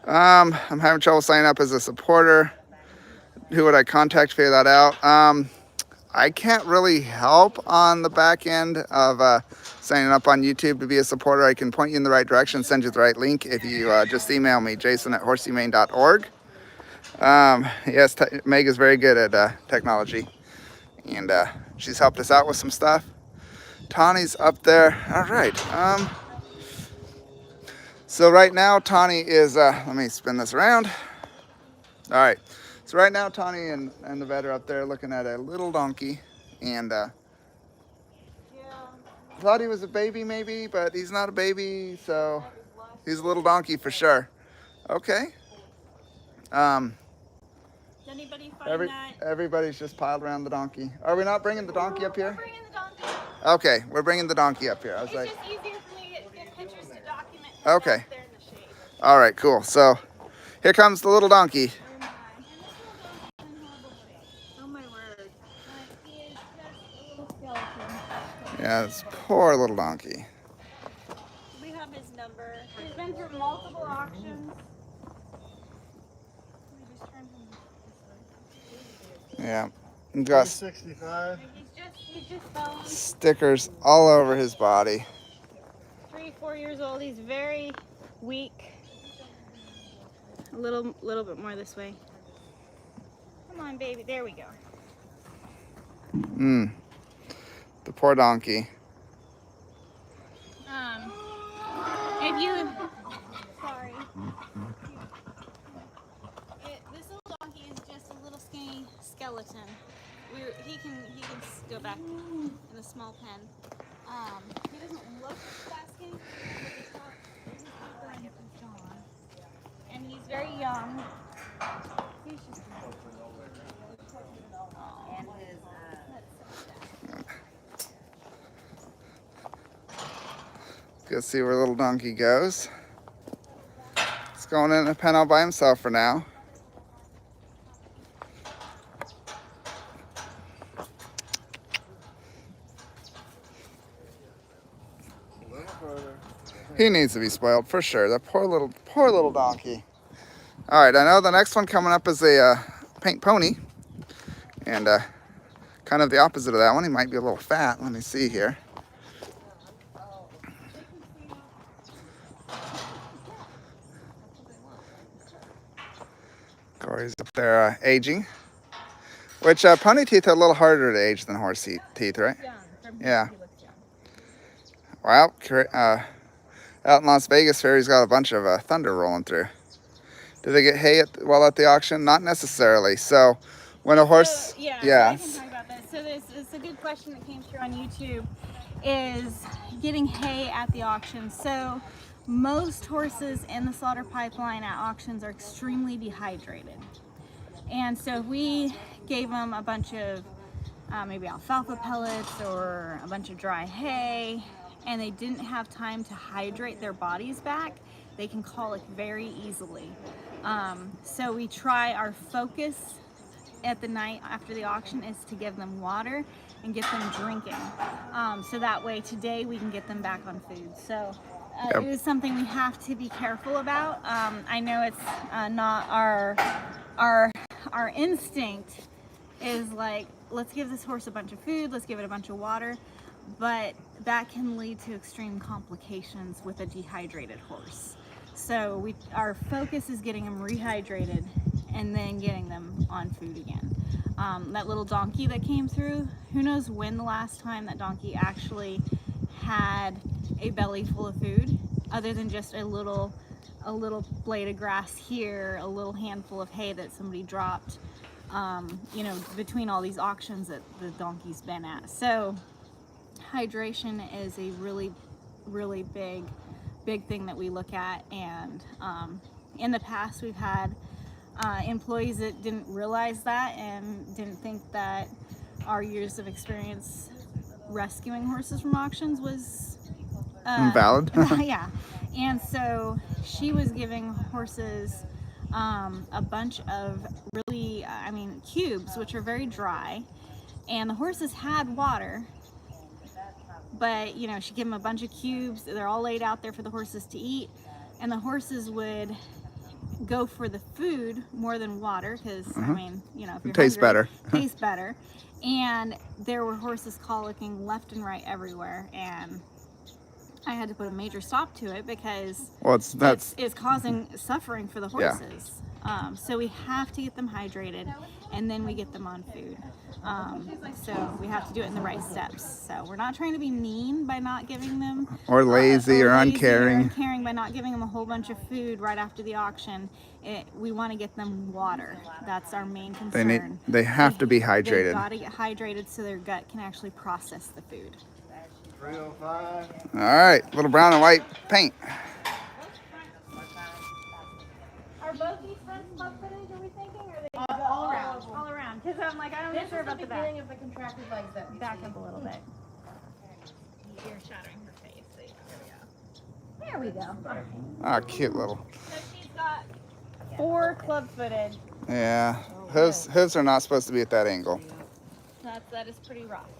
I'm having trouble signing up as a supporter. Who would I contact to figure that out? I can't really help on the back end of signing up on YouTube to be a supporter. I can point you in the right direction, send you the right link if you just email me, jason@horsehumane.org. Yes, Meg is very good at technology, and she's helped us out with some stuff. Tawny's up there. All right. So right now, Tawny is, let me spin this around. All right. So right now, Tawny and the vet are up there looking at a little donkey, and thought he was a baby maybe, but he's not a baby, so he's a little donkey for sure. Okay. Did anybody find that? Everybody's just piled around the donkey. Are we not bringing the donkey up We're here? bringing the donkey. Okay, we're bringing the donkey up here. I was It's like, just easier for me to get pictures to document. Okay. Back there in the shade. all right, cool. So here comes the little donkey. Oh my word. He is just a little skeleton. Yeah, this poor little donkey. We have his number. He's been through multiple auctions. Let me just turn him this way. Yeah, got 65. He's just bones. stickers all over his body. 3-4 years old. He's very weak. A little bit more this way. Come on, baby. There we go. The poor donkey. If you, sorry. This little donkey is just a little skinny skeleton. He can go back in a small pen. He doesn't look that skinny, but he's got and he's very young. He's just Go see where little donkey goes. He's going in a pen all by himself for now. He needs to be spoiled for sure. That poor little donkey. All right, I know the next one coming up is a pink pony, and kind of the opposite of that one. He might be a little fat. Let me see here. Corey's up there aging, which pony teeth are a little harder to age than horse teeth, right? Yeah. Well, out in Las Vegas, Fairy's got a bunch of thunder rolling through. Do they get hay while at the auction? Not necessarily. So when a horse, So, yeah, I can talk about that. So it's a good question that came through on YouTube, is getting hay at the auction. So most horses in the slaughter pipeline at auctions are extremely dehydrated. And so if we gave them a bunch of maybe alfalfa pellets or a bunch of dry hay, and they didn't have time to hydrate their bodies back, they can colic very easily. So we try, our focus at the night after the auction is to give them water and get them drinking. So that way today we can get them back on food. So it is something we have to be careful about. I know it's not our instinct is like, let's give this horse a bunch of food, let's give it a bunch of water, but that can lead to extreme complications with a dehydrated horse. So our focus is getting them rehydrated and then getting them on food again. That little donkey that came through, who knows when the last time that donkey actually had a belly full of food, other than just a little blade of grass here, a little handful of hay that somebody dropped, you know, between all these auctions that the donkey's been at. So hydration is a really big thing that we look at. And in the past we've had employees that didn't realize that and didn't think that our years of experience rescuing horses from auctions was invalid. Yeah. And so she was giving horses a bunch of really, cubes, which are very dry, and the horses had water, but you know, she'd give them a bunch of cubes. They're all laid out there for the horses to eat, and the horses would go for the food more than water, because I mean, you know, if you're tastes hungry, better. tastes better. And there were horses colicking left and right everywhere, and I had to put a major stop to it because it's causing suffering for the horses. So we have to get them hydrated, and then we get them on food. So we have to do it in the right steps. So we're not trying to be mean by not giving them, or lazy or uncaring. Uncaring by not giving them a whole bunch of food right after the auction. We want to get them water. That's our main concern. They have to be hydrated. They've got to get hydrated so their gut can actually process the food. 305. All right, little brown and white paint. Are both these fronts club footage, are we thinking, or are they all around? All around, because I'm like, I'm not sure about the back. Of the contracted legs that Back up a little bit. You're shattering her face. There we go. Ah, cute little. So she's got 4 club footed. Yeah, hooves are not supposed to be at that angle. That is pretty rough.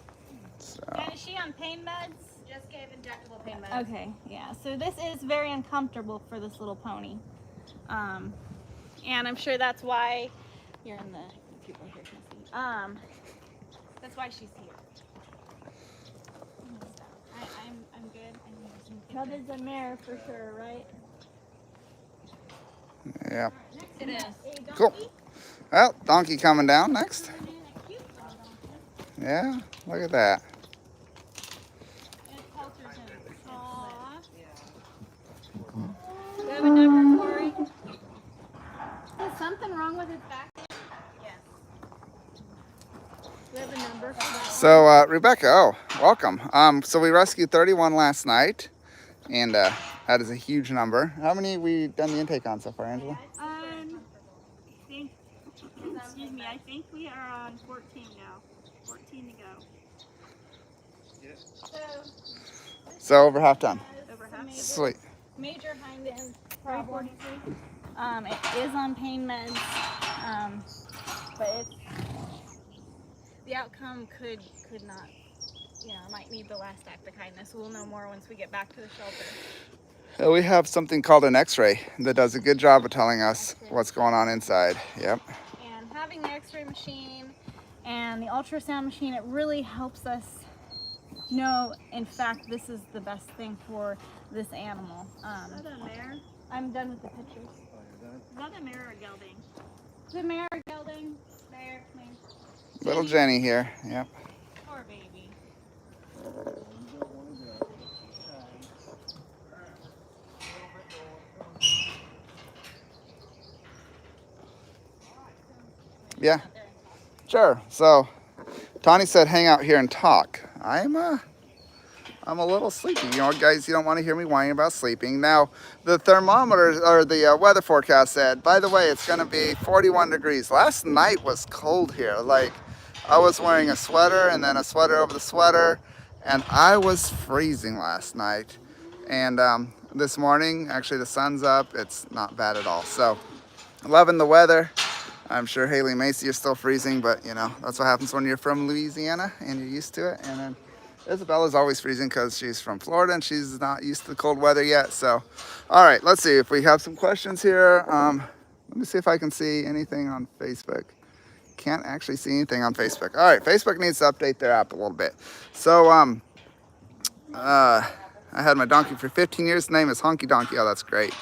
So. And is she on pain meds? just gave injectable pain meds. Okay, yeah. So this is very uncomfortable for this little pony. And I'm sure that's why you're in the people here can see. That's why she's here. I'm good. Cub is a mare for sure, right? Yeah. It is. Cool. Well, donkey coming down next. Yeah, look at that. Do you have a number, Corey? Is something wrong with his back? Yes. Do you have a number for that? So, Rebecca, welcome. So we rescued 31 last night, and that is a huge number. How many have we done the intake on so far, Angela? I think we are on 14 now. 14 to go. So over half done. Over half. Sweet. Major hind end problem. It is on pain meds, but the outcome could not, might need the last act of kindness. We'll know more once we get back to the shelter. We have something called an X-ray that does a good job of telling us what's going on inside. Yep. And having the X-ray machine and the ultrasound machine, it really helps us know, in fact, this is the best thing for this animal. Is that a mare? I'm done with the pictures. Is that a mare or a gelding? The mare gelding. Mare. Little Jenny here. Yep. Poor baby. Yeah. Sure. So, Tawny said, "Hang out here and talk." I'm a little sleepy. You know, guys, you don't want to hear me whining about sleeping. Now, the thermometer or the weather forecast said, by the way, it's going to be 41 degrees. Last night was cold here. Like, I was wearing a sweater and then a sweater over the sweater, and I was freezing last night. And this morning, actually, the sun's up. It's not bad at all. So, loving the weather. I'm sure Haley and Macy are still freezing, but, you know, that's what happens when you're from Louisiana and you're used to it. And then Isabella's always freezing because she's from Florida and she's not used to the cold weather yet. So, all right, let's see if we have some questions here. Let me see if I can see anything on Facebook. Can't actually see anything on Facebook. All right, Facebook needs to update their app a little bit. So, I had my donkey for 15 years. The name is Honky Donkey. Oh, that's great.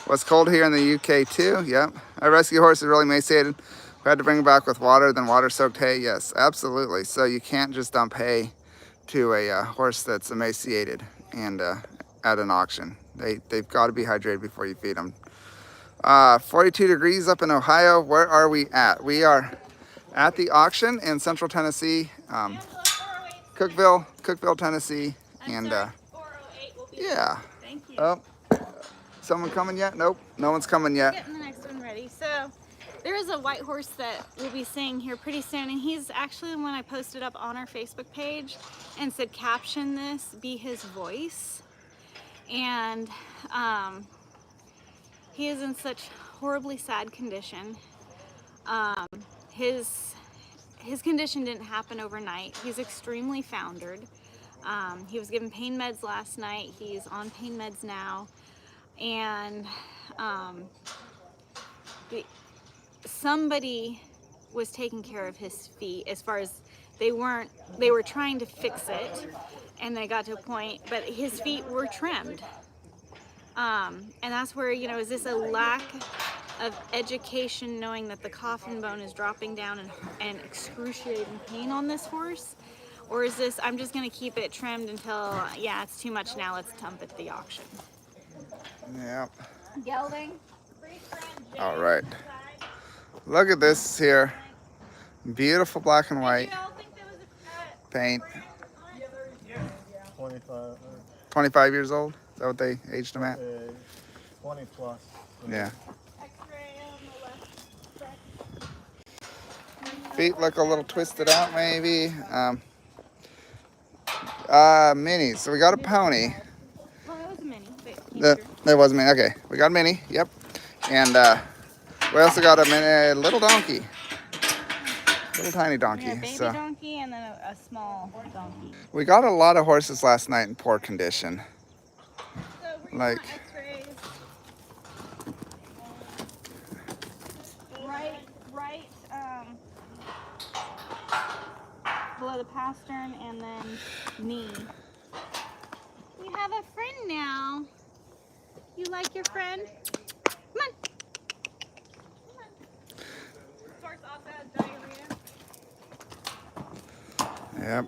Was cold here in the UK too. Yep. I rescue horses really emaciated. We had to bring them back with water, then water-soaked hay. Yes, absolutely. So you can't just dump hay to a horse that's emaciated and at an auction. They've got to be hydrated before you feed them. 42 degrees up in Ohio. Where are we at? We are at the auction in Central Tennessee, Cookeville, Tennessee, and 408 will be yeah. Thank you. Oh, someone coming yet? Nope, no one's coming yet. Getting the next one ready. So there is a white horse that we'll be seeing here pretty soon, and he's actually the one I posted up on our Facebook page and said caption this, be his voice. And he is in such horribly sad condition. His condition didn't happen overnight. He's extremely foundered. He was given pain meds last night. He's on pain meds now. And somebody was taking care of his feet, as far as they were trying to fix it, and they got to a point, but his feet were trimmed. And that's where, you know, is this a lack of education, knowing that the coffin bone is dropping down and excruciating pain on this horse? Or is this, I'm just going to keep it trimmed until, yeah, it's too much now, let's dump at the auction. Yep. Gelding. All right. Look at this here. Beautiful black and white paint. 25. 25 years old? Is that what they aged him at? 20 plus. Yeah. Feet look a little twisted out maybe. Mini. So we got a pony. Well, it was a mini. That was a mini. Okay. We got a mini. Yep. And we also got a little donkey. Little tiny donkey. Yeah, baby donkey and then a small donkey. We got a lot of horses last night in poor condition. So we're Like, X-rays. Right below the pastern and then knee. We have a friend now. You like your friend? Come on. Horse also has diarrhea. yep.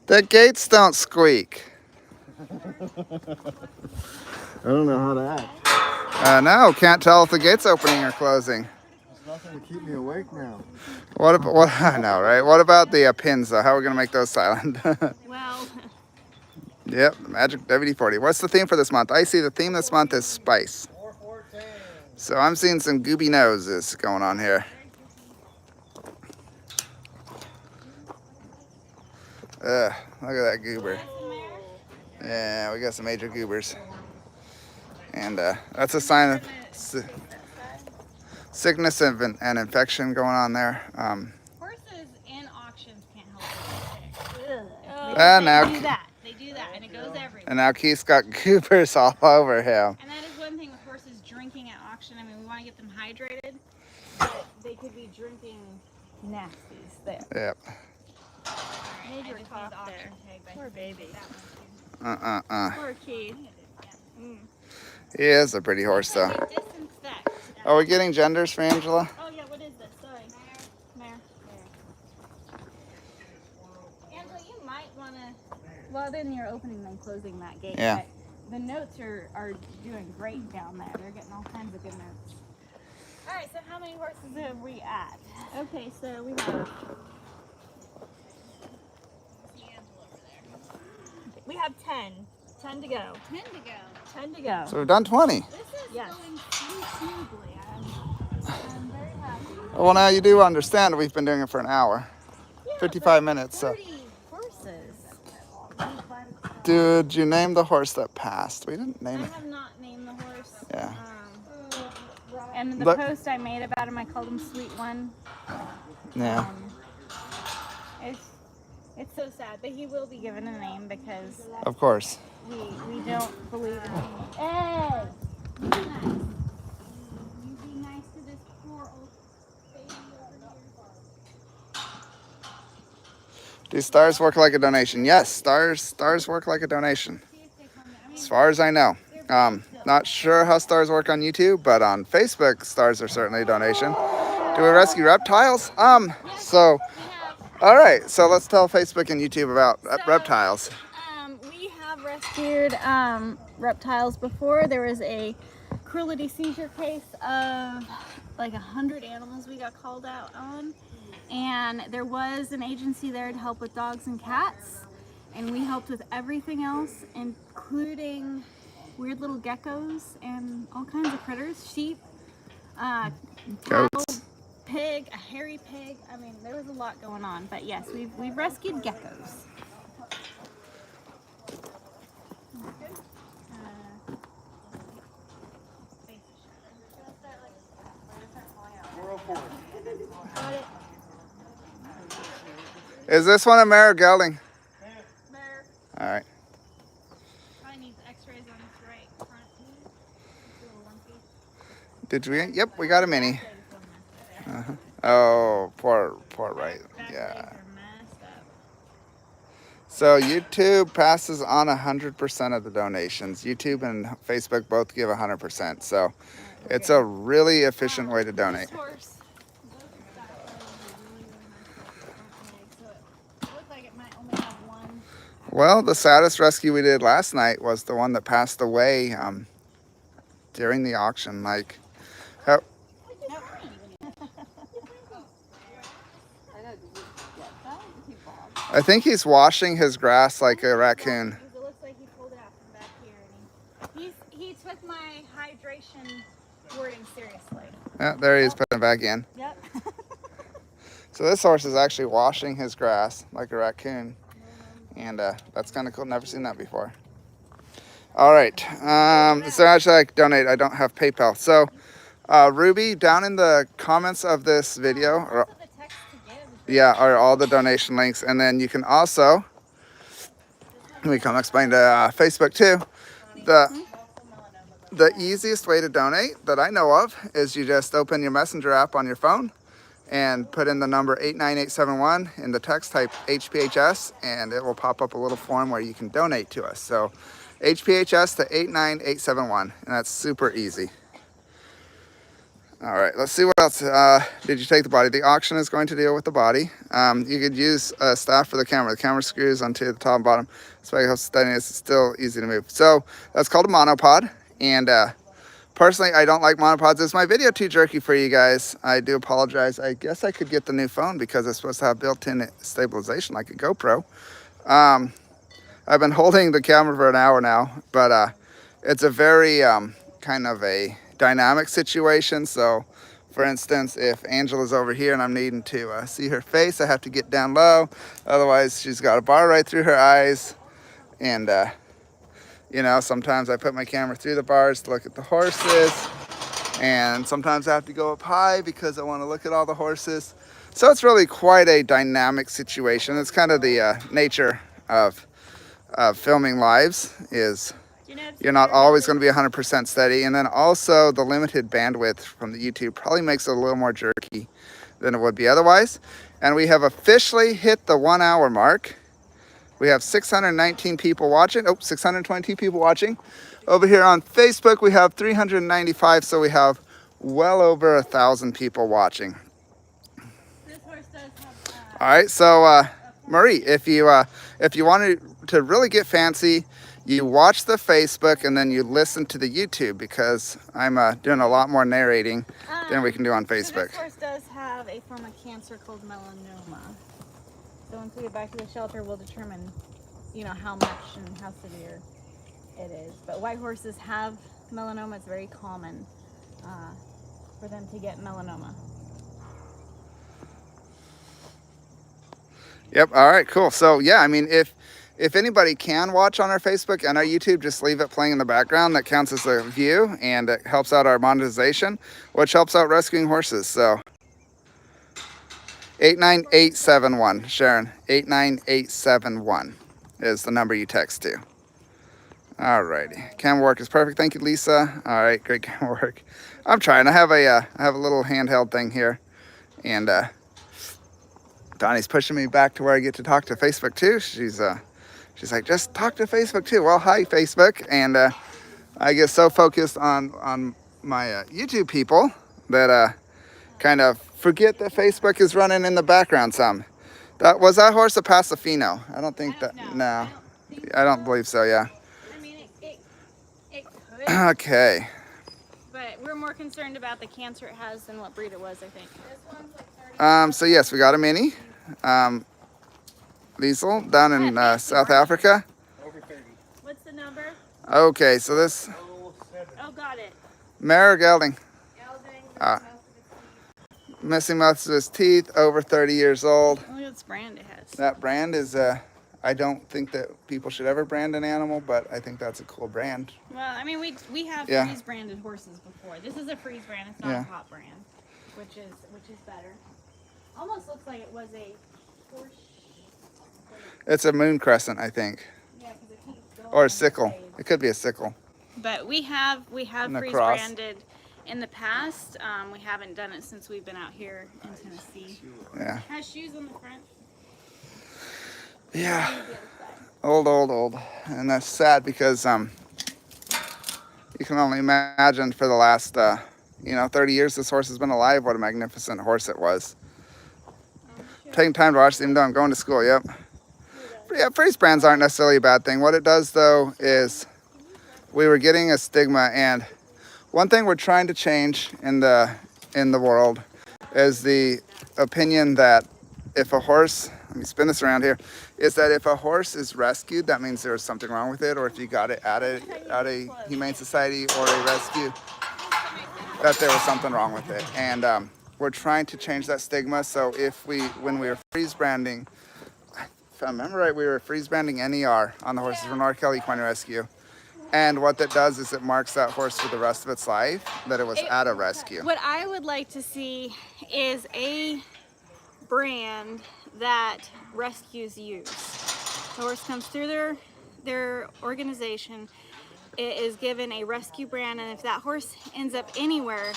The gates don't squeak. I don't know how to act. No, can't tell if the gate's opening or closing. There's nothing to keep me awake now. What about, I know, right? What about the pins, though? How are we going to make those silent? Well, Yep, Magic WD-40. What's the theme for this month? I see the theme this month is spice. So I'm seeing some gooby noses going on here. Look at that goober. Yeah, we got some major goobers. And that's a sign of sickness and infection going on there. horses in auction And they now, do that. They do that, and it goes everywhere. and now Keith's got goopers all over him. And that is one thing with horses drinking at auction. I mean, we want to get them hydrated, but they could be drinking nasties there. Yep. Major cough there. Poor baby. Poor Keith. He is a pretty horse, though. Disinfect. Are we getting genders for Angela? Oh yeah, what is this? Sorry. Mare. Angela, you might want to, well then you're opening and closing that gate. Yeah. But the notes are doing great down there. They're getting all kinds of good notes. All right, so how many horses have we at? Okay, so we have. We have 10. 10 to go. 10 to go. 10 to go. So we've done 20. This is Yes. going so smoothly. I'm very happy. Well, now you do understand we've been doing it for an hour. 55 minutes, so. 30 horses. Did you name the horse that passed? We didn't I name it. have not named the horse. Yeah. And the Look- post I made about him, I called him Sweet One. Yeah. It's so sad, but he will be given a name because Of course. we don't believe in him. Hey! Be nice. You be nice to this poor old baby over here. Do stars work like a donation? Yes, stars work like a donation. See if they come in. I mean, As far as I know. Not sure how stars work on YouTube, but on Facebook, stars are certainly a donation. Do we rescue reptiles? So, all right. So let's tell Facebook and YouTube about reptiles. we have rescued reptiles before. There was a cruelty seizure case of like 100 animals we got called out on. And there was an agency there to help with dogs and cats. And we helped with everything else, including weird little geckos and all kinds of critters, sheep, cow, Goats. pig, a hairy pig. I mean, there was a lot going on. But yes, we've rescued geckos. Is this one a mare or gelding? Mare. All right. Probably needs x-rays on its right front. It's a little lumpy. Did we? Yep, we got a mini. Oh, poor right. Back Yeah. legs are messed up. So YouTube passes on 100% of the donations. YouTube and Facebook both give 100%. So it's a really efficient way to donate. This horse, both sides are really hard to so it looked like it might only have one. Well, the saddest rescue we did last night was the one that passed away during the auction. Like, oh, I think he's washing his grass like a raccoon. Because it looks like he pulled it out from back here. And he took my hydration wording seriously. Yeah, there he is, putting it back in. Yep. So this horse is actually washing his grass like a raccoon. And that's kind of cool. Never seen that before. All right. So actually, I donate. I don't have PayPal. So Ruby, down in the comments of this video, Also the text to give. yeah, are all the donation links. And then you can also, let me come explain to Facebook too. The easiest way to donate that I know of is you just open your messenger app on your phone and put in the number 89871 in the text, type HPHS, and it will pop up a little form where you can donate to us. So HPHS to 89871, and that's super easy. All right, let's see what else. Did you take the body? The auction is going to deal with the body. You could use a staff for the camera. The camera screws onto the top and bottom. So how steadiness is still easy to move. So that's called a monopod. And personally, I don't like monopods. Is my video too jerky for you guys? I do apologize. I guess I could get the new phone because it's supposed to have built-in stabilization like a GoPro. I've been holding the camera for an hour now, but it's a very kind of a dynamic situation. So for instance, if Angela's over here and I'm needing to see her face, I have to get down low. Otherwise, she's got a bar right through her eyes. And you know, sometimes I put my camera through the bars to look at the horses, and sometimes I have to go up high because I want to look at all the horses. So it's really quite a dynamic situation. It's kind of the nature of filming lives is Do you know if you're not always going to be 100% steady. And then also the limited bandwidth from the YouTube probably makes it a little more jerky than it would be otherwise. And we have officially hit the 1 hour mark. We have 619 people watching. Oh, 622 people watching. Over here on Facebook, we have 395. So we have well over 1,000 people watching. this horse does have All right, so Marie, if you wanted to really get fancy, you watch the Facebook and then you listen to the YouTube, because I'm doing a lot more narrating than we can do on So Facebook. this horse does have a form of cancer called melanoma. So once we get back to the shelter, we'll determine, you know, how much and how severe it is. But white horses have melanoma. It's very common for them to get melanoma. Yep. All right. Cool. So yeah, I mean, if anybody can watch on our Facebook and our YouTube, just leave it playing in the background. That counts as a view, and it helps out our monetization, which helps out rescuing horses. So 89871, Sharon. 89871 is the number you text to. All righty. Camera work is perfect. Thank you, Lisa. All right, great camera work. I'm trying. I have a little handheld thing here, and Donnie's pushing me back to where I get to talk to Facebook too. She's like, just talk to Facebook too. Well, hi Facebook, and I get so focused on my YouTube people that kind of forget that Facebook is running in the background some. Was that horse a Pasafino? I don't think that. No, I don't believe so. Yeah. I mean, it could, Okay. but we're more concerned about the cancer it has than what breed it was, I think. This one's like 30. So yes, we got a mini. Liesel down in South Africa. Over 30. What's the number? Okay, so this Oh, got it. mare gelding, Gelding, missing most of his teeth, over 30 years old. look at this brand it has. That brand is, I don't think that people should ever brand an animal, but I think that's a cool brand. Well, I mean, we have Yeah. freeze branded horses before. This is a freeze brand. It's not Yeah. a hot brand, which is better. Almost looks like it was a horse. It's a moon crescent, I think, Yeah, because it keeps going. or a sickle. It could be a sickle. But we have And a freeze cross. branded in the past. We haven't done it since we've been out here in Tennessee. Yeah. Has shoes on the front. Yeah. The other side. Old. And that's sad because you can only imagine for the last 30 years this horse has been alive, what a magnificent horse it was. Taking time to watch, even though I'm going to school. Yep. But yeah, freeze brands aren't necessarily a bad thing. What it does though is we were getting a stigma, and one thing we're trying to change in the world is the opinion that if a horse, let me spin this around here, is that if a horse is rescued, that means there was something wrong with it, or if you got it at a Humane Society or a rescue, that there was something wrong with it. And we're trying to change that stigma. So when we were freeze branding, if I remember right, we were freeze branding NER on the horses from North Kelly Equine Rescue. And what that does is it marks that horse for the rest of its life that it was at a rescue. What I would like to see is a brand that rescues use. The horse comes through their organization, it is given a rescue brand, and if that horse ends up anywhere,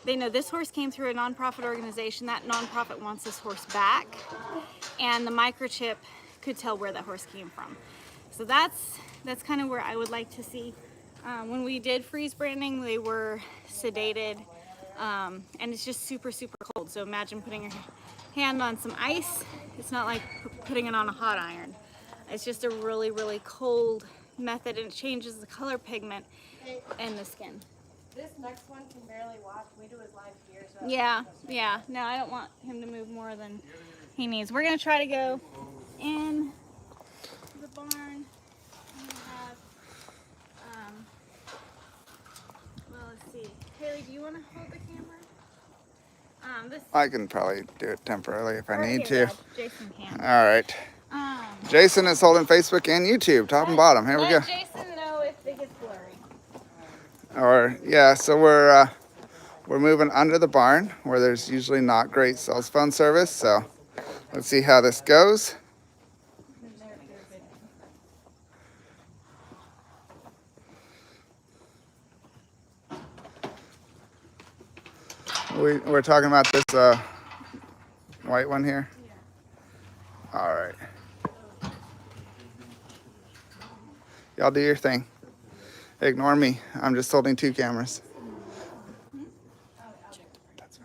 they know this horse came through a nonprofit organization, that nonprofit wants this horse back, and the microchip could tell where that horse came from. So that's kind of where I would like to see. When we did freeze branding, they were sedated, and it's just super, super cold. So imagine putting your hand on some ice. It's not like putting it on a hot iron. It's just a really, really cold method, and it changes the color pigment in the skin. This next one can barely walk. We do his live here. So Yeah. No, I don't want him to move more than he needs. We're gonna try to go in the barn. We have, well, let's see. Haley, do you want to hold the camera? This. I can probably do it temporarily if I right need here, to. yeah, Jason can. All right. Jason is holding Facebook and YouTube, top and bottom. Here we go. Let Jason know if it gets blurry. So we're moving under the barn where there's usually not great cell phone service. So let's see how this goes. We're talking about this white one here. All right. Y'all do your thing. Ignore me. I'm just holding 2 cameras. That's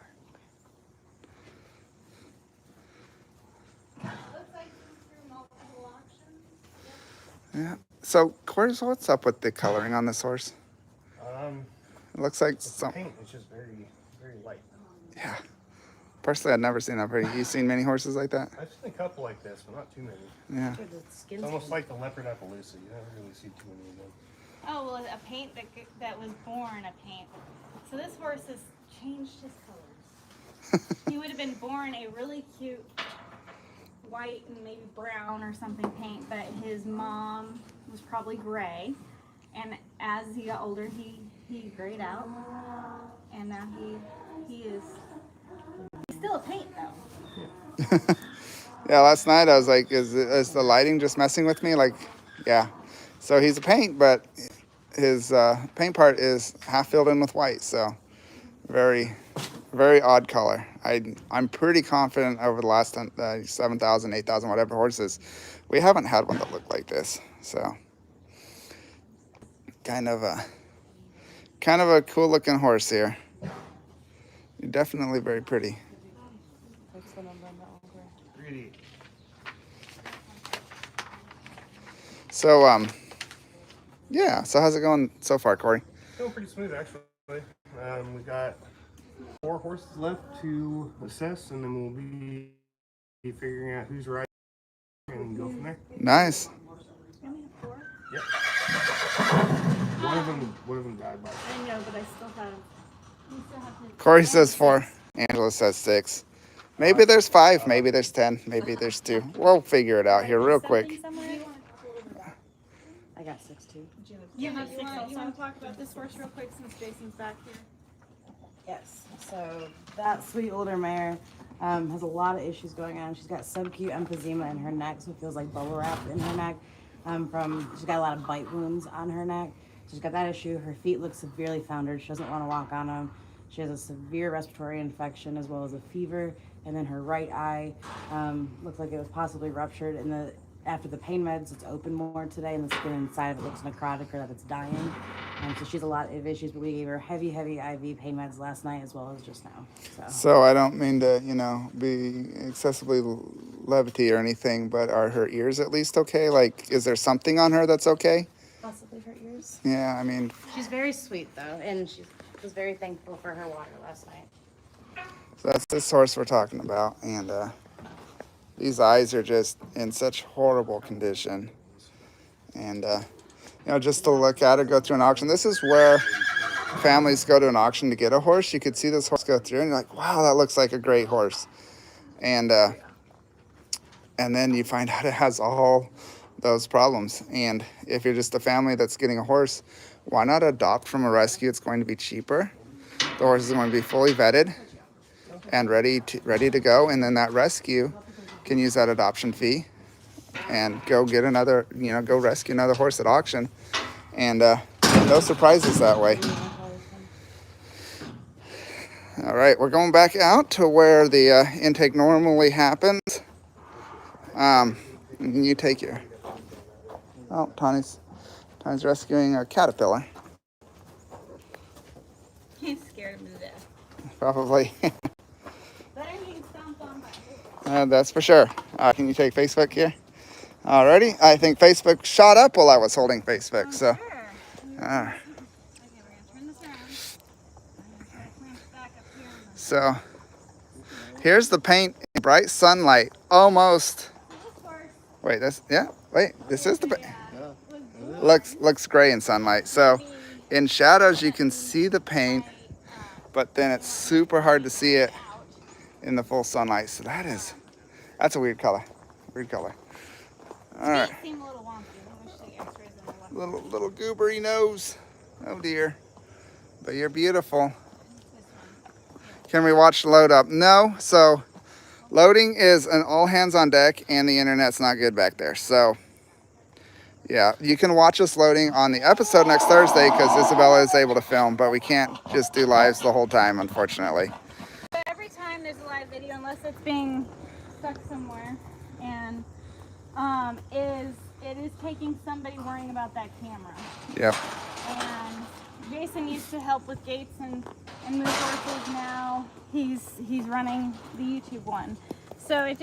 fine. Yeah. So, Corey, what's up with the coloring on this horse? It looks like some Paint is just very, very light. Yeah. Personally, I've never seen that pretty. You seen many horses like that? I've seen a couple like this, but not too many. Yeah. It's almost like the leopard Appaloosa. You don't really see too many of them. Oh, well, a paint that was born a paint. So this horse has changed his colors. He would have been born a really cute white and maybe brown or something paint, but his mom was probably gray. And as he got older, he grayed out. And now he's still a paint though. Yeah, last night I was like, is the lighting just messing with me? Like, yeah. So he's a paint, but his paint part is half filled in with white. So very, very odd color. I'm pretty confident over the last 7,000, 8,000, whatever horses, we haven't had one that looked like this. So kind of a cool looking horse here. You're definitely very pretty. What's the number on that one? 388. So, yeah. So how's it going so far, Corey? Going pretty smooth, actually. We got 4 horses left to assess, and then we'll be figuring out who's right and go from there. Nice. Yep. One of them died by. I know, but I still have. Corey says 4. Angela says 6. Maybe there's 5. Maybe there's 10. Maybe there's 2. We'll figure it out here real quick. I got 6 too. You want to talk about this horse real quick since Jason's back here? Yes. So that sweet older mare has a lot of issues going on. She's got subacute emphysema in her neck, so it feels like bubble wrap in her neck. She's got a lot of bite wounds on her neck. She's got that issue. Her feet look severely foundered. She doesn't want to walk on them. She has a severe respiratory infection as well as a fever. And then her right eye looks like it was possibly ruptured. And after the pain meds, it's open more today, and the skin inside of it looks necrotic or that it's dying. So she has a lot of issues, but we gave her heavy IV pain meds last night as well as just now. So I don't mean to, be excessively levity or anything, but are her ears at least okay? Like, is there something on her that's okay? Possibly her ears. Yeah, I mean. She's very sweet though, and she was very thankful for her water last night. So that's this horse we're talking about, and these eyes are just in such horrible condition. And, just to look at it, go through an auction. This is where families go to an auction to get a horse. You could see this horse go through, and you're like, wow, that looks like a great horse. And then you find out it has all those problems. And if you're just a family that's getting a horse, why not adopt from a rescue? It's going to be cheaper. The horse is going to be fully vetted and ready to go, and then that rescue can use that adoption fee and go get another, go rescue another horse at auction, and no surprises that way. All right, we're going back out to where the intake normally happens. You take your. Oh, Tawny's rescuing a caterpillar. He's scared him to death. Probably. Better being stomped on by. That's for sure. Can you take Facebook here? Alrighty. I think Facebook shot up while I was holding Facebook. Oh, so. Sure. Okay, we're gonna turn this around. I'm gonna try to clamp back up here. So here's the paint in bright sunlight. Almost. Wait, this is the looks gray in sunlight. So in shadows you can see the paint, but then it's super hard to see it in the full sunlight. So that's a weird color. All right. Seem a little wonky. I wish the X-rays in the left. Little goobery nose. Oh dear. But you're beautiful. Can we watch load up? No. So loading is an all hands on deck, and the internet's not good back there. So yeah, you can watch us loading on the episode next Thursday because Isabella is able to film, but we can't just do lives the whole time, unfortunately. live video unless it's being stuck somewhere, and it is taking somebody worrying about that camera. Yep. And Jason used to help with gates and move horses. Now he's running the YouTube one. So it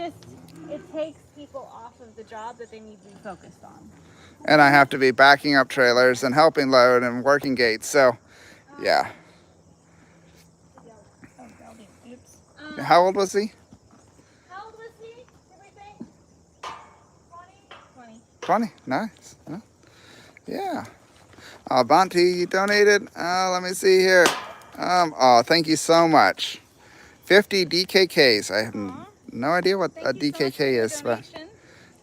takes people off of the job that they need to be focused on. And I have to be backing up trailers and helping load and working gates. So, yeah. How old was he? How old was he? Did we think? 20? 20. Nice. Yeah. Yeah. Bonti, you donated. Let me see here. Oh, thank you so much. 50 DKKs. I have no idea what a DKK is, but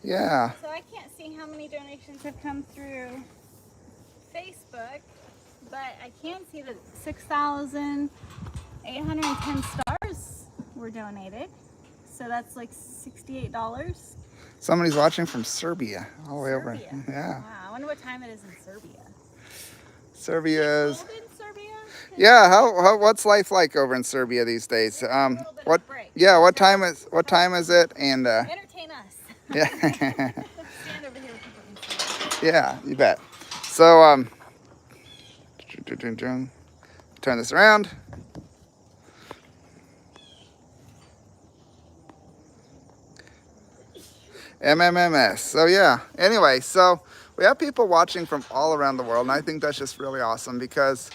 yeah. So I can't see how many donations have come through Facebook, but I can see that 6,810 stars were donated. So that's like $68. Somebody's watching from Serbia, all the way over. Serbia. Yeah. Wow, I wonder what time it is in Serbia. Serbia's. Cold in Serbia? Yeah. How what's life like over in Serbia these days? What? Yeah. What time is it? And Entertain us. yeah. Stand over here with people. Yeah, you bet. So turn this around. MMMS. So yeah. Anyway, so we have people watching from all around the world, and I think that's just really awesome because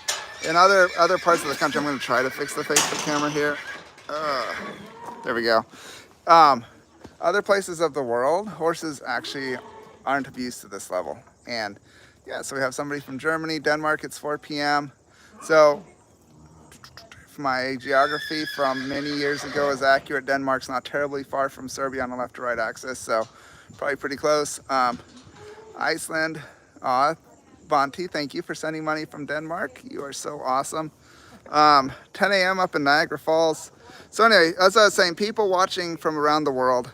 in other parts of the country, I'm going to try to fix the Facebook camera here. There we go. Other places of the world, horses actually aren't abused to this level. And yeah, so we have somebody from Germany, Denmark. It's 4 p.m. So if my geography from many years ago is accurate, Denmark's not terribly far from Serbia on the left to right axis, so probably pretty close. Iceland, Bonti, thank you for sending money from Denmark. You are so awesome. 10 a.m. up in Niagara Falls. So anyway, as I was saying, people watching from around the world.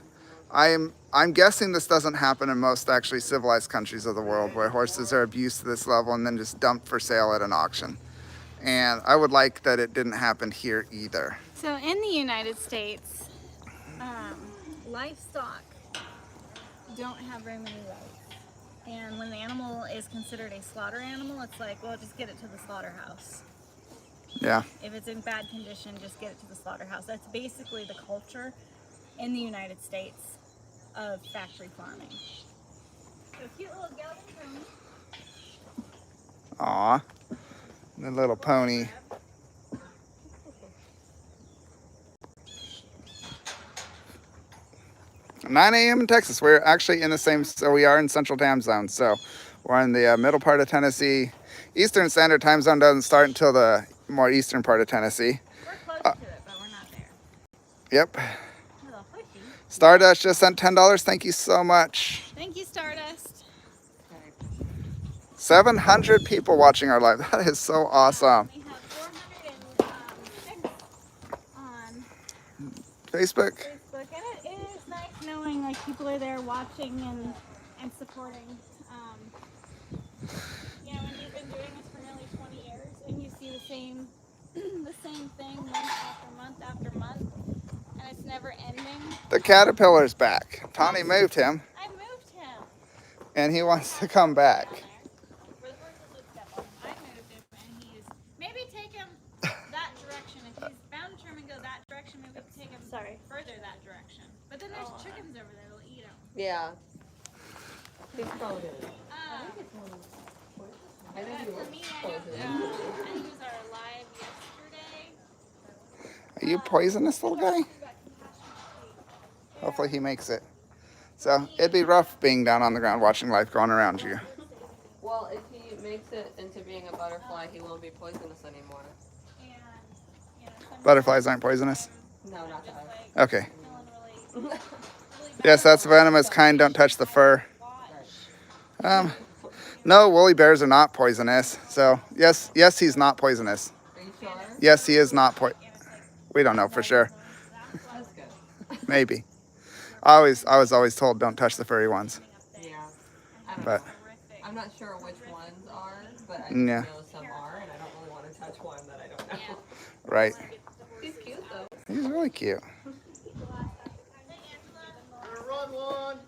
I'm guessing this doesn't happen in most actually civilized countries of the world where horses are abused to this level and then just dumped for sale at an auction. And I would like that it didn't happen here either. So in the United States, livestock don't have very many rights. And when the animal is considered a slaughter animal, it's like, well, just get it to the slaughterhouse. Yeah. If it's in bad condition, just get it to the slaughterhouse. That's basically the culture in the United States of factory farming. So cute little gelding pony. Aw, the little pony. – 9 a.m. in Texas. We're actually in the same, so we are in Central Time Zone. So we're in the middle part of Tennessee. Eastern Standard Time Zone doesn't start until the more eastern part of Tennessee. We're close to it, but we're not there. Yep. Stardust just sent $10. Thank you so much. Thank you, Stardust. 700 people watching our live. That is so awesome. We have 406 on Facebook. Facebook, and it is nice knowing like people are there watching and supporting. Yeah, when you've been doing this for nearly 20 years and you see the same thing month after month after month, and it's never ending. The caterpillar's back. Tawny moved him, I moved him. and he wants to come back. Where the horses would step on. I moved him, and he's maybe take him that direction. If he's bound to turn and go that direction, maybe take him further that direction. But then there's chickens over there that'll eat him. Yeah. He's probably For me, I think it was our live yesterday. Are you poisonous, little guy? Hopefully he makes it. So it'd be rough being down on the ground watching life going around you. Well, if he makes it into being a butterfly, he won't be poisonous anymore. Butterflies aren't poisonous? No, not to us. Okay. Yes, that's venomous kind. Don't touch the fur. No, woolly bears are not poisonous. So yes, he's not poisonous. Are you sure? Yes, he is not we don't know for sure. That's good. Maybe. I was always told don't touch the furry ones. Yeah. I don't But know. I'm not sure which ones are, but I yeah. know some are, and I don't really want to touch one that I don't know. Right. He's cute though. He's really cute. Run one.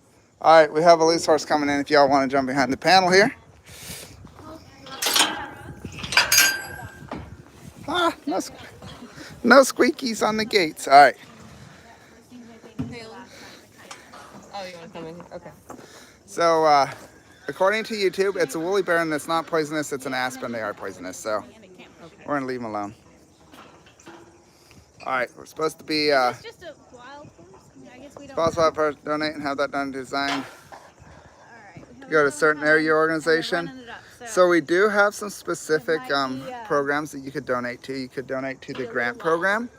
All right, we have a loose horse coming in if y'all want to jump behind the panel here. Ah, no squeakies on the gates. All right. Oh, you want to come in here? Okay. So, according to YouTube, it's a woolly bear and it's not poisonous. It's an aspen. They are poisonous. So, we're going to leave them alone. All right, we're supposed to be It's just a wild horse. I mean, I guess we don't. responsible for donate and have that done design Alright, to go to a certain area organization. So we do have some specific programs that you could donate to. You could donate to the grant program,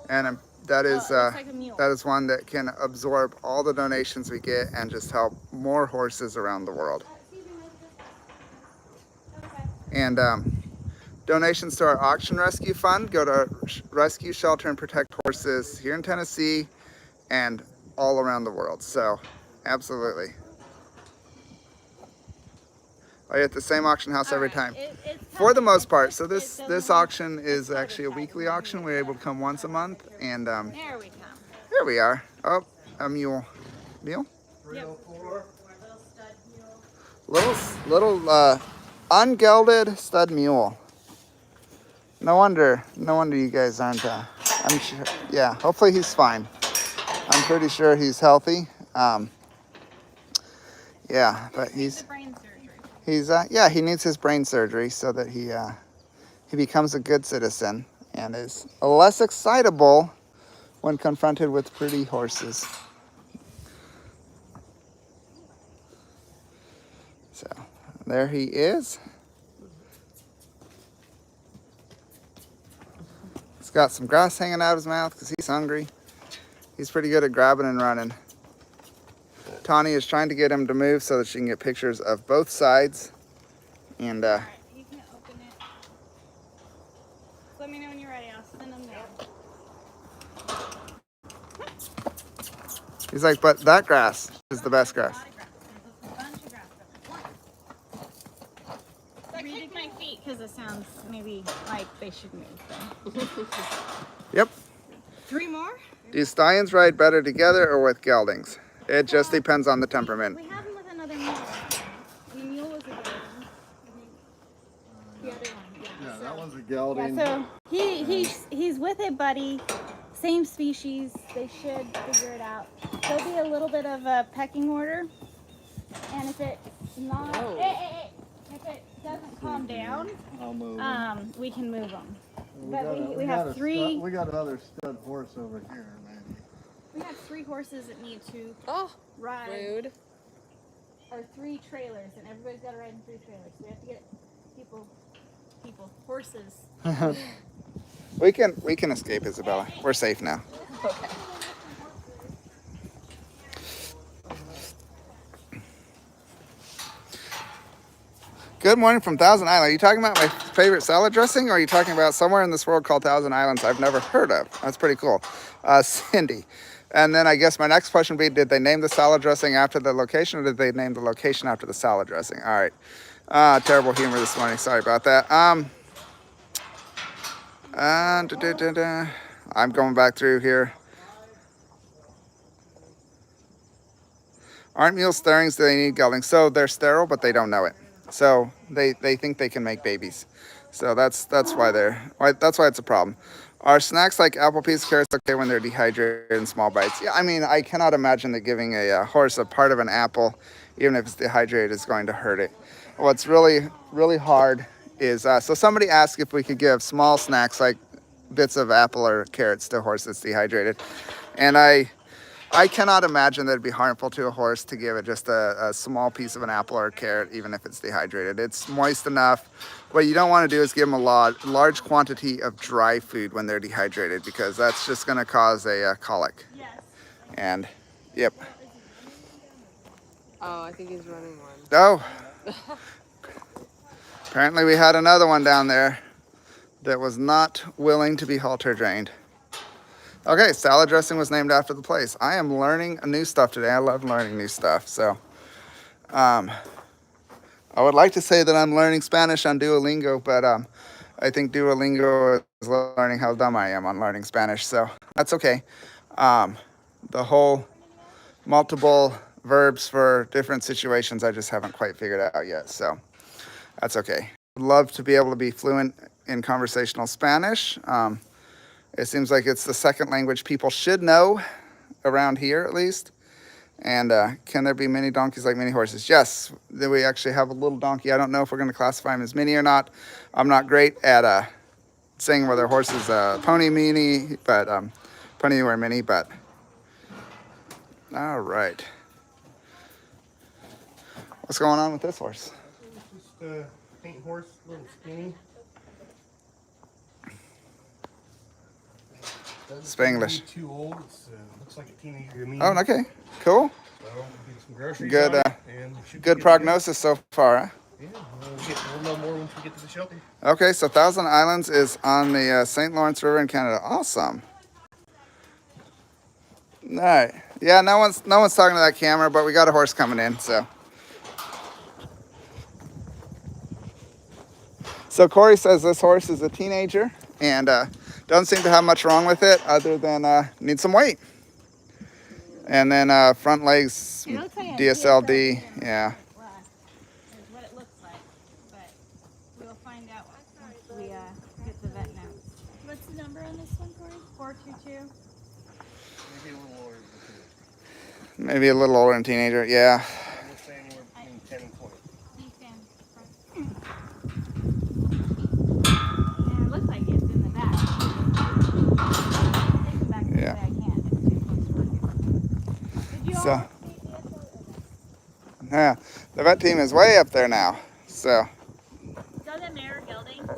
and that is one that can absorb all the donations we get and just help more horses around the world. And donations to our auction rescue fund go to rescue, shelter, and protect horses here in Tennessee and all around the world. So, absolutely. Are you at the same auction house every time? For the most part. So this auction is actually a weekly auction. We're able to come once a month, and There we come. here we are. Oh, a mule. Mule? 304. Little ungelded stud mule. No wonder you guys aren't. I'm sure. Yeah, hopefully he's fine. I'm pretty sure he's healthy. Yeah, but he's. He needs his brain surgery so that he becomes a good citizen and is less excitable when confronted with pretty horses. So there he is. He's got some grass hanging out of his mouth because he's hungry. He's pretty good at grabbing and running. Tawny is trying to get him to move so that she can get pictures of both sides. And Alright, you can open it. Let me know when you're ready. I'll send them there. he's like, but that grass is the best grass. Read my feet because it sounds maybe like they should move. Yep. 3 more? Do stallions ride better together or with geldings? It just depends on the temperament. We have them with another mule. The mule was a good one. I think the other one, Yeah, so, that one's a gelding. so he's with a buddy, same species. They should figure it out. There'll be a little bit of a pecking order, and if it's not, if it doesn't calm down, I'll move them. we can move them. We But got we have a 3. we got another stud horse over here, man. We have 3 horses that need to Oh, ride, rude. or 3 trailers, and everybody's got to ride in 3 trailers. So we have to get horses. We can escape, Isabella. We're safe now. Okay. Good morning from Thousand Island. Are you talking about my favorite salad dressing, or are you talking about somewhere in this world called Thousand Islands I've never heard of? That's pretty cool. Cindy. And then I guess my next question would be, did they name the salad dressing after the location, or did they name the location after the salad dressing? All right. Terrible humor this morning. Sorry about that. I'm going back through here. Aren't mules starings? Do they need geldings? So they're sterile, but they don't know it. So they think they can make babies. So that's why it's a problem. Are snacks like apple peas, carrots okay when they're dehydrated in small bites? Yeah, I mean, I cannot imagine that giving a horse a part of an apple, even if it's dehydrated, is going to hurt it. What's really, really hard is, so somebody asked if we could give small snacks like bits of apple or carrots to a horse that's dehydrated. And I cannot imagine that it'd be harmful to a horse to give it just a small piece of an apple or a carrot, even if it's dehydrated. It's moist enough. What you don't want to do is give them a large quantity of dry food when they're dehydrated, because that's just going to cause a colic. Yes. And, yep. Oh, I think he's running one. Oh. Apparently we had another one down there that was not willing to be halter trained. Okay, salad dressing was named after the place. I am learning new stuff today. I love learning new stuff. So, I would like to say that I'm learning Spanish on Duolingo, but I think Duolingo learning how dumb I am on learning Spanish, so that's okay. The whole multiple verbs for different situations I just haven't quite figured out yet, so that's okay. I'd love to be able to be fluent in conversational Spanish. It seems like it's the second language people should know around here, at least. And can there be mini donkeys like mini horses? Yes, we actually have a little donkey. I don't know if we're going to classify him as mini or not. I'm not great at saying whether a horse is a pony mini, but pony or mini, but all right. What's going on with this horse? Just a paint horse, a little skinny. Spanglish. Too old. It's, looks like a teenager to me. Oh, okay, cool. So we'll get some groceries Good, on it, and it should be good to prognosis so far, huh? go. Yeah, we'll know more once we get to the shelter. Okay, so Thousand Islands is on the St. Lawrence River in Canada. Awesome. All right. Yeah, no one's talking to that camera, but we got a horse coming in, so. So Corey says this horse is a teenager and doesn't seem to have much wrong with it other than needs some weight. And then front legs, It looks like a DSLD, yeah. Is what it looks like, but we'll find out once we get the vet notes. What's the number on this one, Corey? 422? Maybe a little older than Maybe a little older than teenager, teenager. yeah. We'll say anywhere between 10 and 20. Yeah, it looks like it's in the back. Take them back to the Yeah. back. I can't. It's too close for you. Did you So- all see the Yeah, the vet team is way up there now, so. Doesn't mare gelding?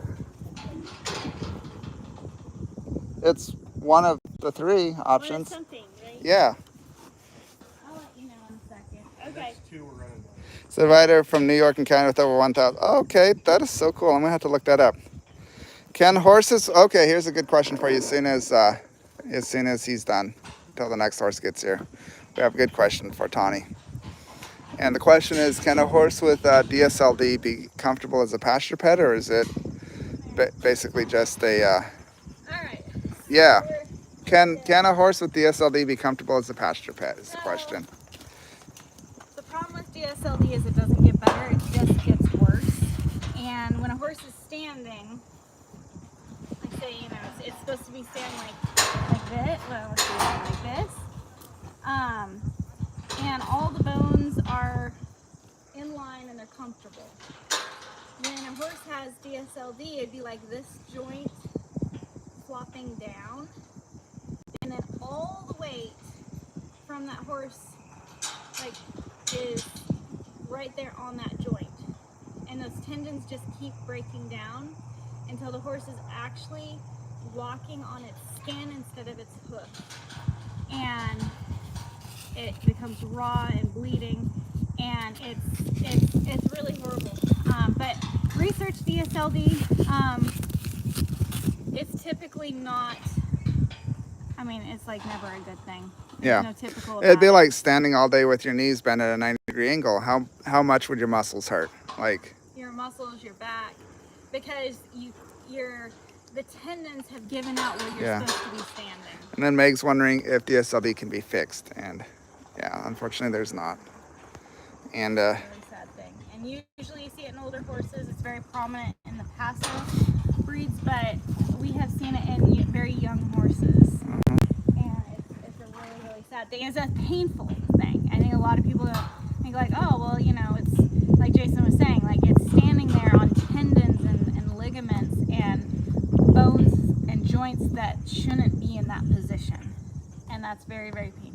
It's one of the three What is options. something, right? Yeah. I'll let you know in a second. Okay. Next two we're running. It's a rider from New York and Canada with over 1,000. Okay, that is so cool. I'm gonna have to look that up. Can horses? Okay, here's a good question for you. As soon as he's done, until the next horse gets here, we have a good question for Tawny. And the question is, can a horse with DSLD be comfortable as a pasture pet, or is it basically just a? All right. Yeah. Can a horse with DSLD be comfortable as a pasture pet? Is the question. The problem with DSLD is it doesn't get better, it just gets worse. And when a horse is standing, like say, you know, it's supposed to be standing like this, well, let's see, like this. And all the bones are in line and they're comfortable. When a horse has DSLD, it'd be like this joint flopping down, and then all the weight from that horse like is right there on that joint, and those tendons just keep breaking down until the horse is actually walking on its skin instead of its hoof, and it becomes raw and bleeding, and it's really horrible. But research DSLD, it's typically not, I mean, it's like never a good thing. There's Yeah. no typical It'd be about it. like standing all day with your knees bent at a 90-degree angle. How much would your muscles hurt? Like, Your muscles, your back, because the tendons have given out where you're Yeah. supposed to be standing. and then Meg's wondering if DSLD can be fixed, and yeah, unfortunately there's not. And Really sad thing. And usually you see it in older horses. It's very prominent in the Pasture breeds, but we have seen it in very young horses. And it's a really, really sad thing. It's a painful thing. I think a lot of people think like, oh, well, you know, it's like Jason was saying, like it's standing there on tendons and ligaments and bones and joints that shouldn't be in that position. And that's very, very painful.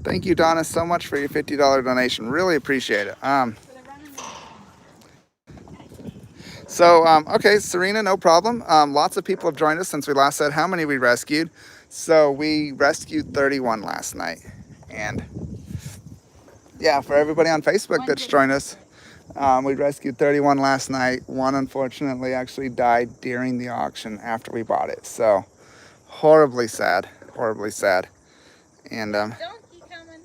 thank you, Donna, so much for your $50 donation. Really appreciate it. Okay, Serena, no problem. Lots of people have joined us since we last said how many we rescued. So we rescued 31 last night. And yeah, for everybody on Facebook that's joined us, we rescued 31 last night. One unfortunately actually died during the auction after we bought it. So horribly sad, horribly sad. And Donkey coming.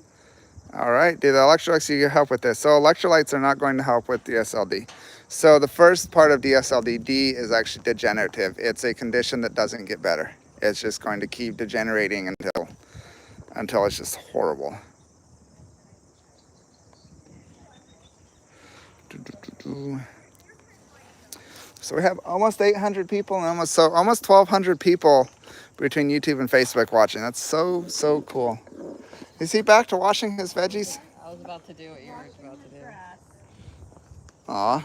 all right, do the electrolytes you help with this? So electrolytes are not going to help with DSLD. So the first part of DSLD, D is actually degenerative. It's a condition that doesn't get better. It's just going to keep degenerating until it's just horrible. So we have almost 800 people and almost 1,200 people between YouTube and Facebook watching. That's so cool. Is he back to washing his veggies? I was about to do what you were about to do. Aw.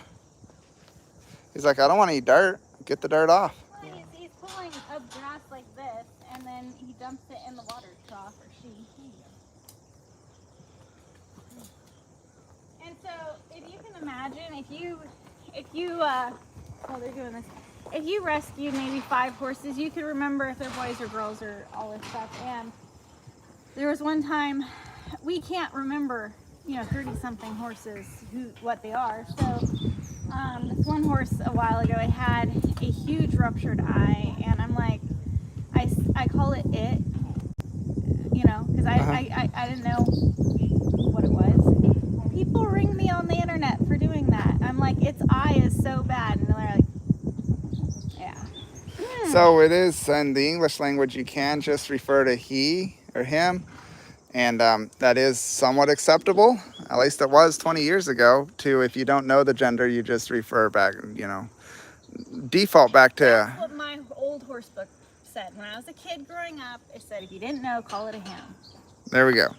He's like, I don't want to eat dirt. Get the dirt off. Well, he's pulling up grass like this, and then he dumps it in the water trough, or she. And so, if you can imagine, while they're doing this, if you rescued maybe 5 horses, you could remember if they're boys or girls or all this stuff. And there was one time, we can't remember, 30-something horses, what they are. So, this one horse a while ago, it had a huge ruptured eye, and I'm like, I call it, because I didn't know what it was. People ring me on the internet for doing that. I'm like, its eye is so bad, and they're like, yeah. So it is, in the English language, you can just refer to he or him, and that is somewhat acceptable. At least it was 20 years ago, to if you don't know the gender, you just refer back, default back to... That's what my old horse book said. When I was a kid growing up, it said if you didn't know, call it a him. There we go.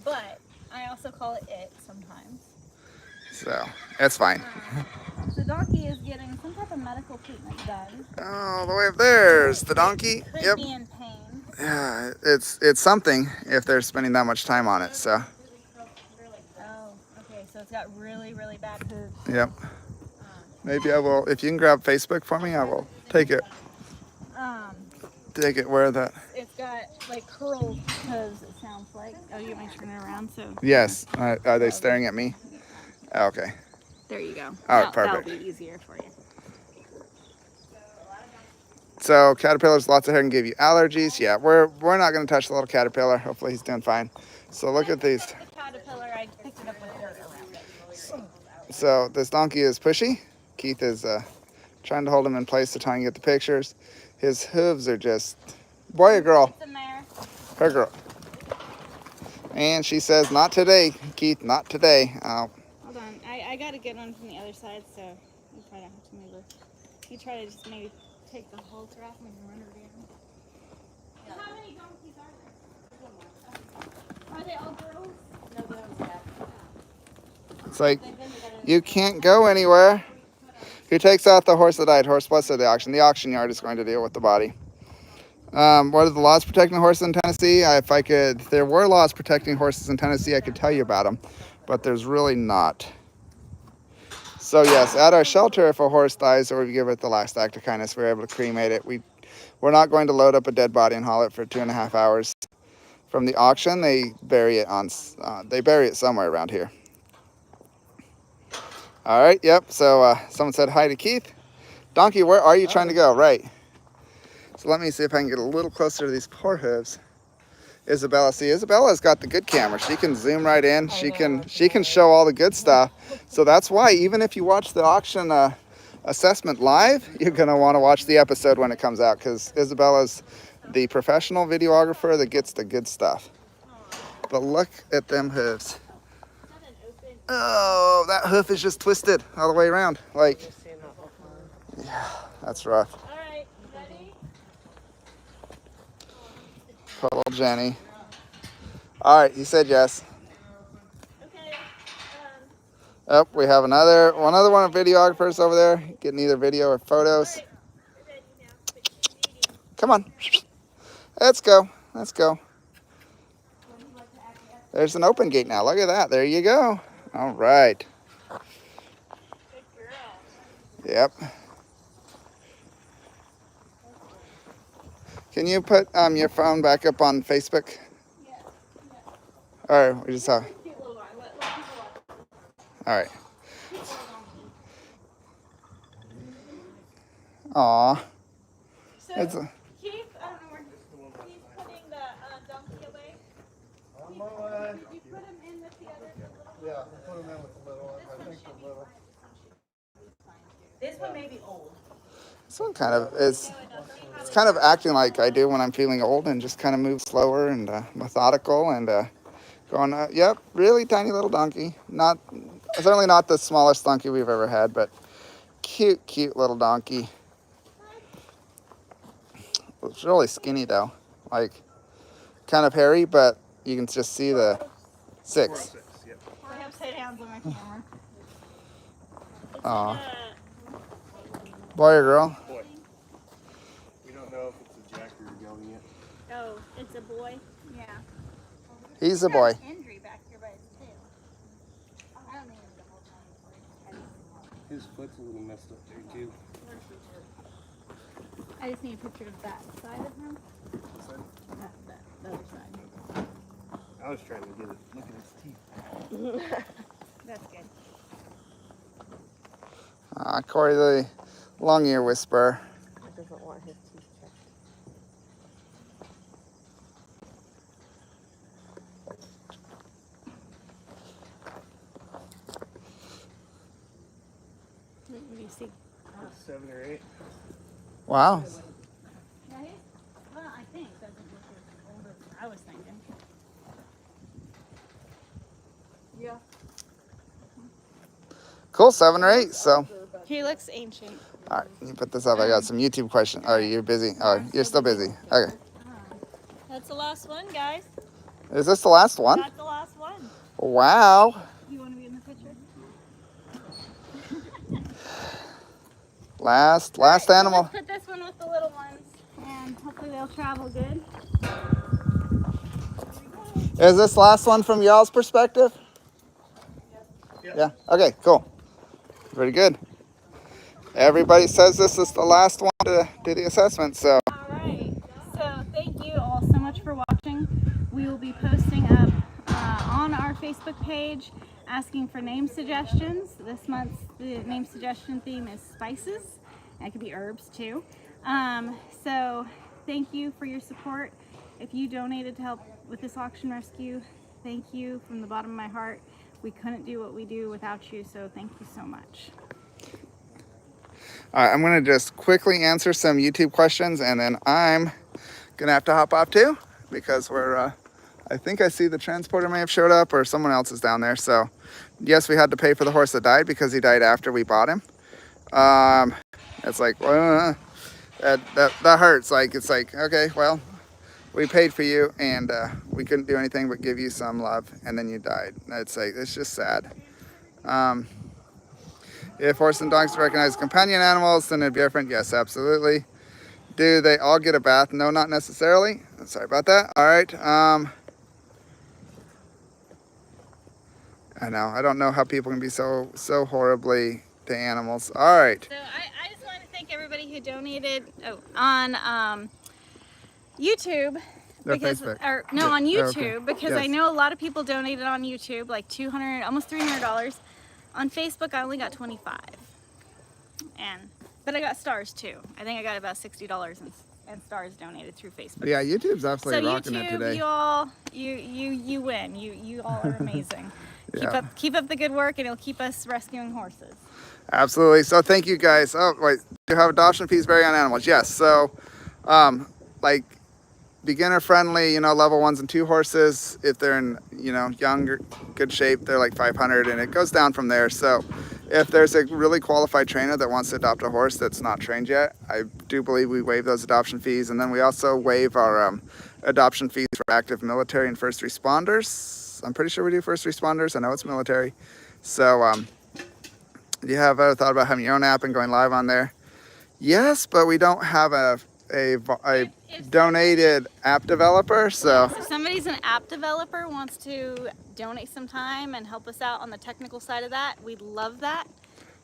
But I also call it sometimes. So, that's fine. The donkey is getting some type of medical treatment done. Oh, the way up there's the donkey. Could Yep. be in pain. Yeah, it's something if they're spending that much time on it, so. Oh, okay, so it's got really, really bad hooves. Yep. Maybe I will, if you can grab Facebook for me, I will take it. Take it where that. It's got like curled hooves, it sounds like. Oh, you might turn it around, so. Yes. Are they staring at me? Okay. There you go. All right, perfect. That'll be easier for you. So caterpillars, lots of hair can give you allergies. Yeah, we're not going to touch the little caterpillar. Hopefully he's doing fine. So look at these. The caterpillar, I picked it up with dirt around it. So this donkey is pushy. Keith is trying to hold him in place to try and get the pictures. His hooves are just, boy or girl? It's in there. Her girl. And she says, not today, Keith, not today. Hold on, I got to get one from the other side, so you probably don't have to move her. You try to just maybe take the halter off and run her down. How many donkeys are there? Are they all girls? No, those have. It's like, you can't go anywhere. Who takes out the horse that died? Horse plus at the auction. The auction yard is going to deal with the body. What are the laws protecting horses in Tennessee? If there were laws protecting horses in Tennessee, I could tell you about them, but there's really not. So yes, at our shelter, if a horse dies or we give it the last act of kindness, we're able to cremate it. We're not going to load up a dead body and haul it for 2.5 hours. From the auction, they bury it somewhere around here. All right, yep, so someone said hi to Keith. Donkey, where are you trying to go? Right. So let me see if I can get a little closer to these poor hooves. Isabella, see, Isabella's got the good camera. She can zoom right in. She can show all the good stuff. So that's why even if you watch the auction assessment live, you're gonna want to watch the episode when it comes out, because Isabella's the professional videographer that gets the good stuff. But look at them hooves. Oh, that hoof is just twisted all the way around. Like, yeah, that's rough. All right, ready? Poor little Jenny. All right, he said yes. Okay. Oh, we have one other one of videographers over there getting either video or photos. Come on. Let's go. Let's go. There's an open gate now. Look at that. There you go. All right. Good girl. Yep. Can you put your phone back up on Facebook? Yeah. Or we just have. All right. Aw. So, It's Keith, I don't know where he's putting the donkey away. On my way. Did you put him in with the other little? Yeah, put them in with the little ones. I think the little. This one may be old. This one kind of is, it's kind of acting like I do when I'm feeling old and just kind of moves slower and methodical and going, yep, really tiny little donkey. Not, certainly not the smallest donkey we've ever had, but cute, cute little donkey. It's really skinny though, like kind of hairy, but you can just see the 6. Yep. I have upside downs on my camera. Aw. Boy or girl? Boy. We don't know if it's a jack or a gelding yet. Oh, it's a boy. Yeah. He's a boy. Injury back here by his tail. I don't think it's the whole time. His foot's a little messed up there too. I just need a picture of that side of him. The other side. I was trying to get it. Look at his teeth. That's good. Corey the long ear whisperer. He doesn't want his teeth checked. What do you see? 7 or 8. Wow. Yeah, well, I think doesn't look as old as I was thinking. Yeah. Cool, 7 or 8. So, He looks ancient. all right, you put this up. I got some YouTube questions. Oh, you're busy. Oh, you're still busy. Okay. That's the last one, guys. Is this the last one? That's the last one. Wow. You want to be in the picture? Last Alright, so animal. let's put this one with the little ones, and hopefully they'll travel good. Is this last one from y'all's perspective? Yeah. Okay, cool. Pretty good. Everybody says this is the last one to do the assessment, so. Alright, so thank you all so much for watching. We will be posting up on our Facebook page asking for name suggestions. This month's the name suggestion theme is spices. It could be herbs too. So thank you for your support. If you donated to help with this auction rescue, thank you from the bottom of my heart. We couldn't do what we do without you, so thank you so much. All right, I'm going to just quickly answer some YouTube questions, and then I'm going to have to hop off too, because we're, I think I see the transporter may have showed up, or someone else is down there. So, yes, we had to pay for the horse that died because he died after we bought him. It's like, that hurts. Like, it's like, okay, well, we paid for you, and we couldn't do anything but give you some love, and then you died. It's like, it's just sad. If horses and dogs recognize companion animals, then it'd be different. Yes, absolutely. Do they all get a bath? No, not necessarily. Sorry about that. All right. I know. I don't know how people can be so horribly to animals. All right. So I just want to thank everybody who donated on YouTube. Facebook. On Yeah, YouTube, okay. because Yes. I know a lot of people donated on YouTube, like $200, almost $300. On Facebook, I only got $25, but I got stars too. I think I got about $60 in stars donated through Facebook. Yeah, YouTube's absolutely So rocking it YouTube, today. you all, you win. You all are amazing. Yeah. Keep up the good work, and it'll keep us rescuing horses. Absolutely. So thank you guys. Oh wait, do you have adoption fees vary on animals? Yes. So, like beginner friendly, level 1s and 2 horses, if they're in, younger, good shape, they're like 500, and it goes down from there. So if there's a really qualified trainer that wants to adopt a horse that's not trained yet, I do believe we waive those adoption fees. And then we also waive our adoption fees for active military and first responders. I'm pretty sure we do first responders. I know it's military. So do you have ever thought about having your own app and going live on there? Yes, but we don't have a donated app developer, so If somebody's an app developer, wants to donate some time and help us out on the technical side of that, we'd love that.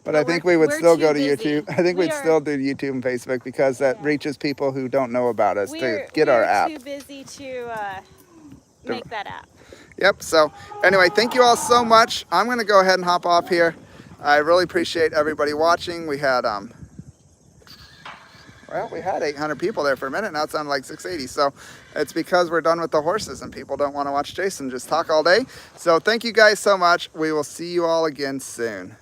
but I think we would we're still too go to busy. YouTube. I think We we'd are- still do YouTube and Facebook, because that reaches people who don't know about us to get we're our app. too busy to make that app. Yep. So anyway, thank you all so much. I'm going to go ahead and hop off here. I really appreciate everybody watching. We had we had 800 people there for a minute. Now it sounded like 680. So it's because we're done with the horses and people don't want to watch Jason just talk all day. So thank you guys so much. We will see you all again soon.